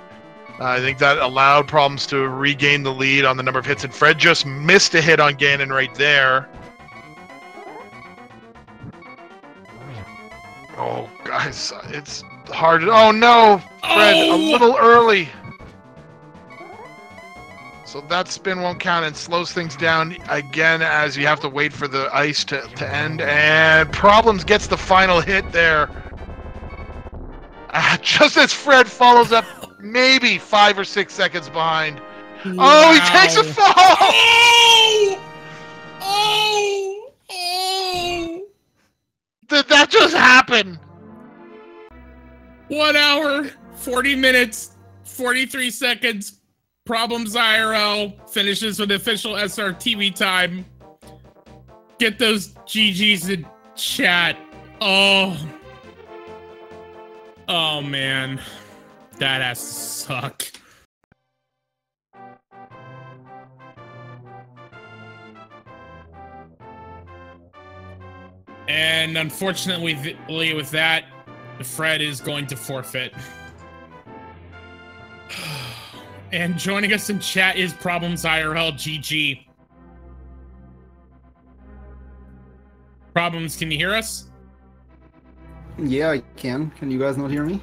I think that allowed Problems to regain the lead on the number of hits, and Fred just missed a hit on Ganon right there. Oh, guys, it's hard. Oh, no, Fred, a little early. So that spin won't count and slows things down again as you have to wait for the ice to end. And Problems gets the final hit there. Just as Fred follows up maybe 5 or 6 seconds behind. Wow. Oh, he takes a fall! Oh! Oh! Oh! Did that just happen? 1 hour, 40 minutes, 43 seconds. Problems IRL finishes with official SRTV time. Get those GGs in chat. Oh. Oh, man. That has to suck. And unfortunately, with that, Fred is going to forfeit. And joining us in chat is Problems IRL GG. Problems, can you hear us? Yeah, I can. Can you guys not hear me?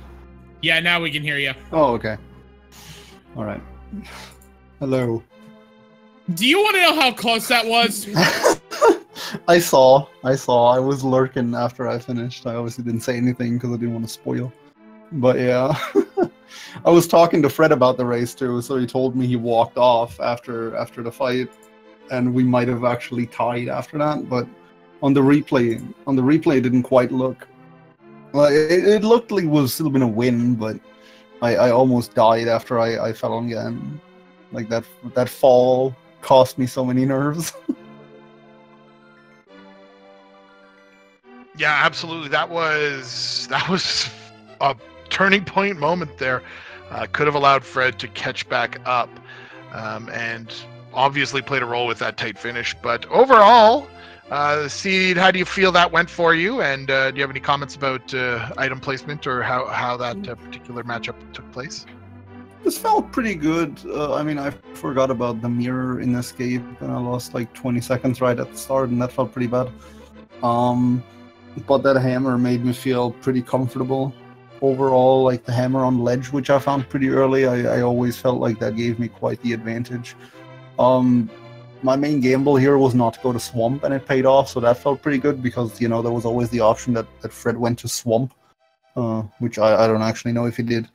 Yeah, now we can hear you. Oh, okay. All right. Hello. Do you want to know how close that was? I saw. I was lurking after I finished. I obviously didn't say anything because I didn't want to spoil. But yeah. I was talking to Fred about the race too, so he told me he walked off after the fight, and we might have actually tied after that. But on the replay, it didn't quite look. Well, it looked like it was still been a win, but I almost died after I fell on again. Like that fall cost me so many nerves. Yeah, absolutely. That was a turning point moment there. Could have allowed Fred to catch back up, and obviously played a role with that tight finish. But overall, Seed, how do you feel that went for you? And do you have any comments about item placement or how that particular matchup took place? This felt pretty good. I mean, I forgot about the mirror in Escape, and I lost like 20 seconds right at the start, and that felt pretty bad. But that hammer made me feel pretty comfortable. Overall, like the hammer on ledge, which I found pretty early, I always felt like that gave me quite the advantage. My main gamble here was not to go to Swamp, and it paid off, so that felt pretty good because, you know, there was always the option that Fred went to Swamp, which I don't actually know if he did.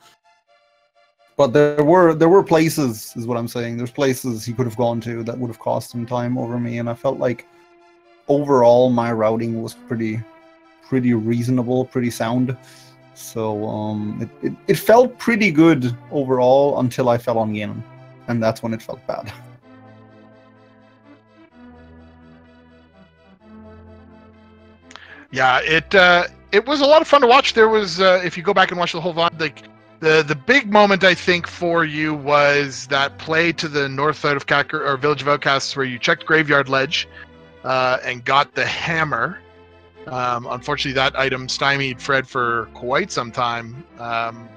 But there were places, is what I'm saying. There's places he could have gone to that would have cost him time over me, and I felt like overall my routing was pretty reasonable, pretty sound. So it felt pretty good overall until I fell on Ganon, and that's when it felt bad. Yeah, it was a lot of fun to watch. There was, if you go back and watch the whole VOD, like the big moment I think for you was that play to the north side of Village of Outcasts where you checked Graveyard Ledge and got the hammer. Unfortunately, that item stymied Fred for quite some time.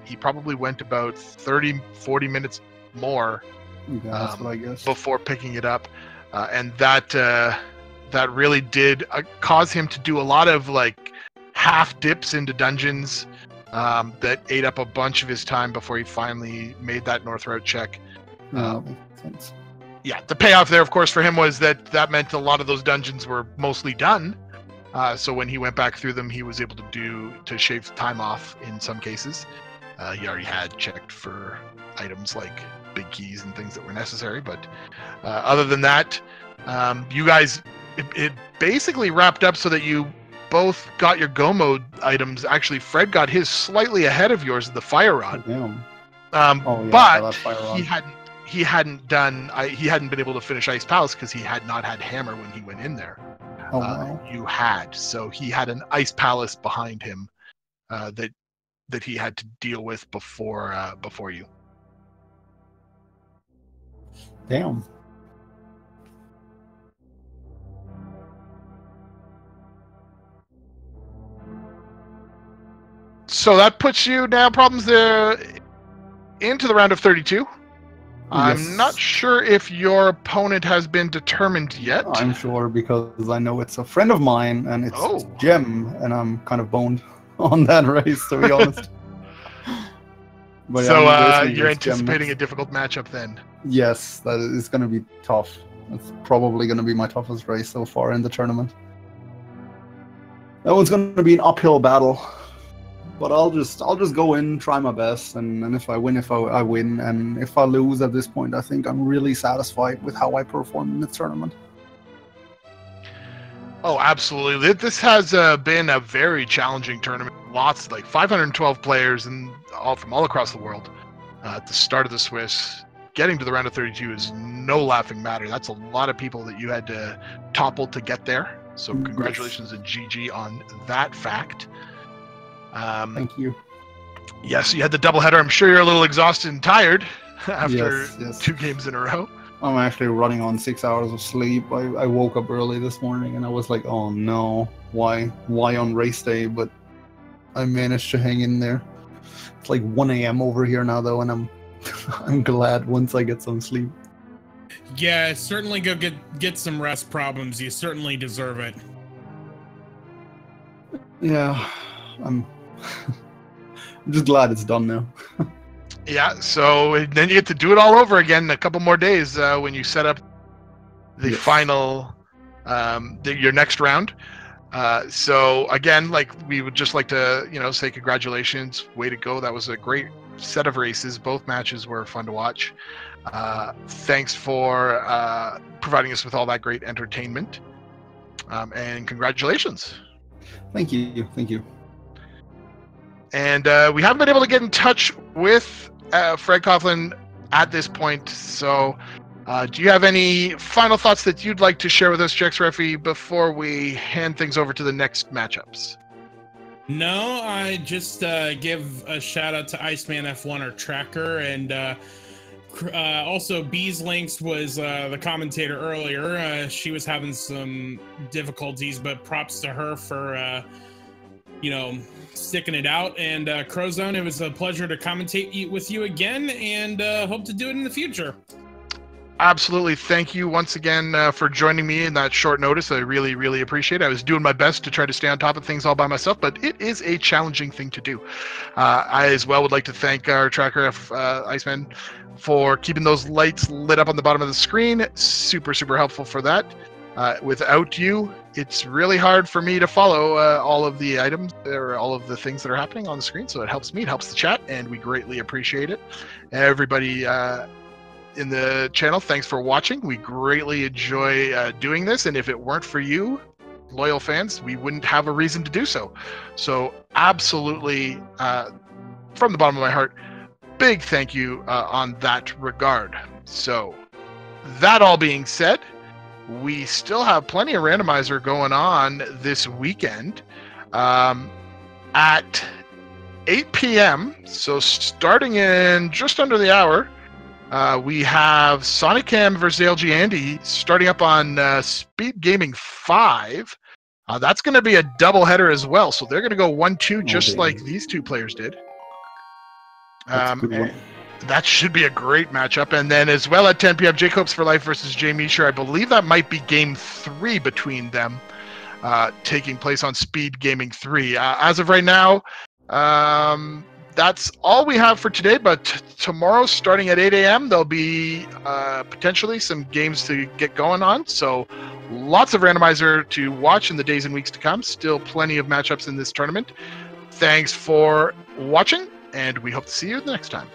He probably went about 30-40 minutes more That's what I guess. before picking it up, and that really did cause him to do a lot of like half dips into dungeons that ate up a bunch of his time before he finally made that north route check. Makes sense. Yeah, the payoff there, of course, for him was that meant a lot of those dungeons were mostly done. So when he went back through them, he was able to shave time off in some cases. He already had checked for items like big keys and things that were necessary. But other than that, you guys, it basically wrapped up so that you both got your go mode items. Actually, Fred got his slightly ahead of yours, the fire rod. Damn. But he hadn't been able to finish Ice Palace because he had not had hammer when he went in there. Oh, wow. You had, so he had an Ice Palace behind him that he had to deal with before you. Damn. So that puts you now, Problems, into the round of 32. I'm Yes. not sure if your opponent has been determined yet. I'm sure because I know it's a friend of mine and it's Oh. Gem, and I'm kind of boned on that race, to be honest. But So basically you're it's Gem anticipating a next. difficult matchup then. Yes, that is going to be tough. It's probably going to be my toughest race so far in the tournament. That one's going to be an uphill battle. But I'll just go in, try my best, and if I win, I win, and if I lose at this point, I think I'm really satisfied with how I performed in the tournament. Oh, absolutely. This has been a very challenging tournament. Lots, like 512 players, and all from all across the world. At the start of the Swiss, getting to the round of 32 is no laughing matter. That's a lot of people that you had to topple to get there. So congratulations and GG on that fact. Thank you. Yes, you had the doubleheader. I'm sure you're a little exhausted and tired after Yes. 2 games in a row. I'm actually running on 6 hours of sleep. I woke up early this morning and I was like, oh no, why on race day? But I managed to hang in there. It's like 1 a.m. over here now though, and I'm glad once I get some sleep. Yeah, certainly go get some rest, Problems. You certainly deserve it. Yeah, I'm just glad it's done now. Yeah, so then you get to do it all over again in a couple more days when you set up the Yes. final, your next round. So again, like we would just like to, say congratulations, way to go. That was a great set of races. Both matches were fun to watch. Thanks for providing us with all that great entertainment, and congratulations. Thank you. And we haven't been able to get in touch with Fred Coughlin at this point. So do you have any final thoughts that you'd like to share with us, Jex Refi, before we hand things over to the next matchups? No, I just give a shout out to Iceman F1, our tracker, and also Bees Links was the commentator earlier. She was having some difficulties, but props to her for sticking it out. And Crowzone, it was a pleasure to commentate with you again, and hope to do it in the future. Absolutely. Thank you once again for joining me in that short notice. I really, really appreciate it. I was doing my best to try to stay on top of things all by myself, but it is a challenging thing to do. I as well would like to thank our tracker, Iceman, for keeping those lights lit up on the bottom of the screen. Super, super helpful for that. Without you, it's really hard for me to follow all of the items or all of the things that are happening on the screen. So it helps me, it helps the chat, and we greatly appreciate it. Everybody in the channel, thanks for watching. We greatly enjoy doing this, and if it weren't for you, loyal fans, we wouldn't have a reason to do so. So absolutely, from the bottom of my heart, big thank you on that regard. So that all being said, we still have plenty of randomizer going on this weekend at 8 p.m. So starting in just under the hour, we have Sonic Cam versus ALG Andy starting up on Speed Gaming 5. That's going to be a double header as well. So they're going to go 1-2 just like these two players did. That's a good one. That should be a great matchup. And then as well at 10 p.m., Jacobs for Life versus Jay Meisher. I believe that might be game 3 between them, taking place on Speed Gaming 3. As of right now, that's all we have for today. But tomorrow, starting at 8 a.m., there'll be potentially some games to get going on. So lots of randomizer to watch in the days and weeks to come. Still plenty of matchups in this tournament. Thanks for watching, and we hope to see you the next time.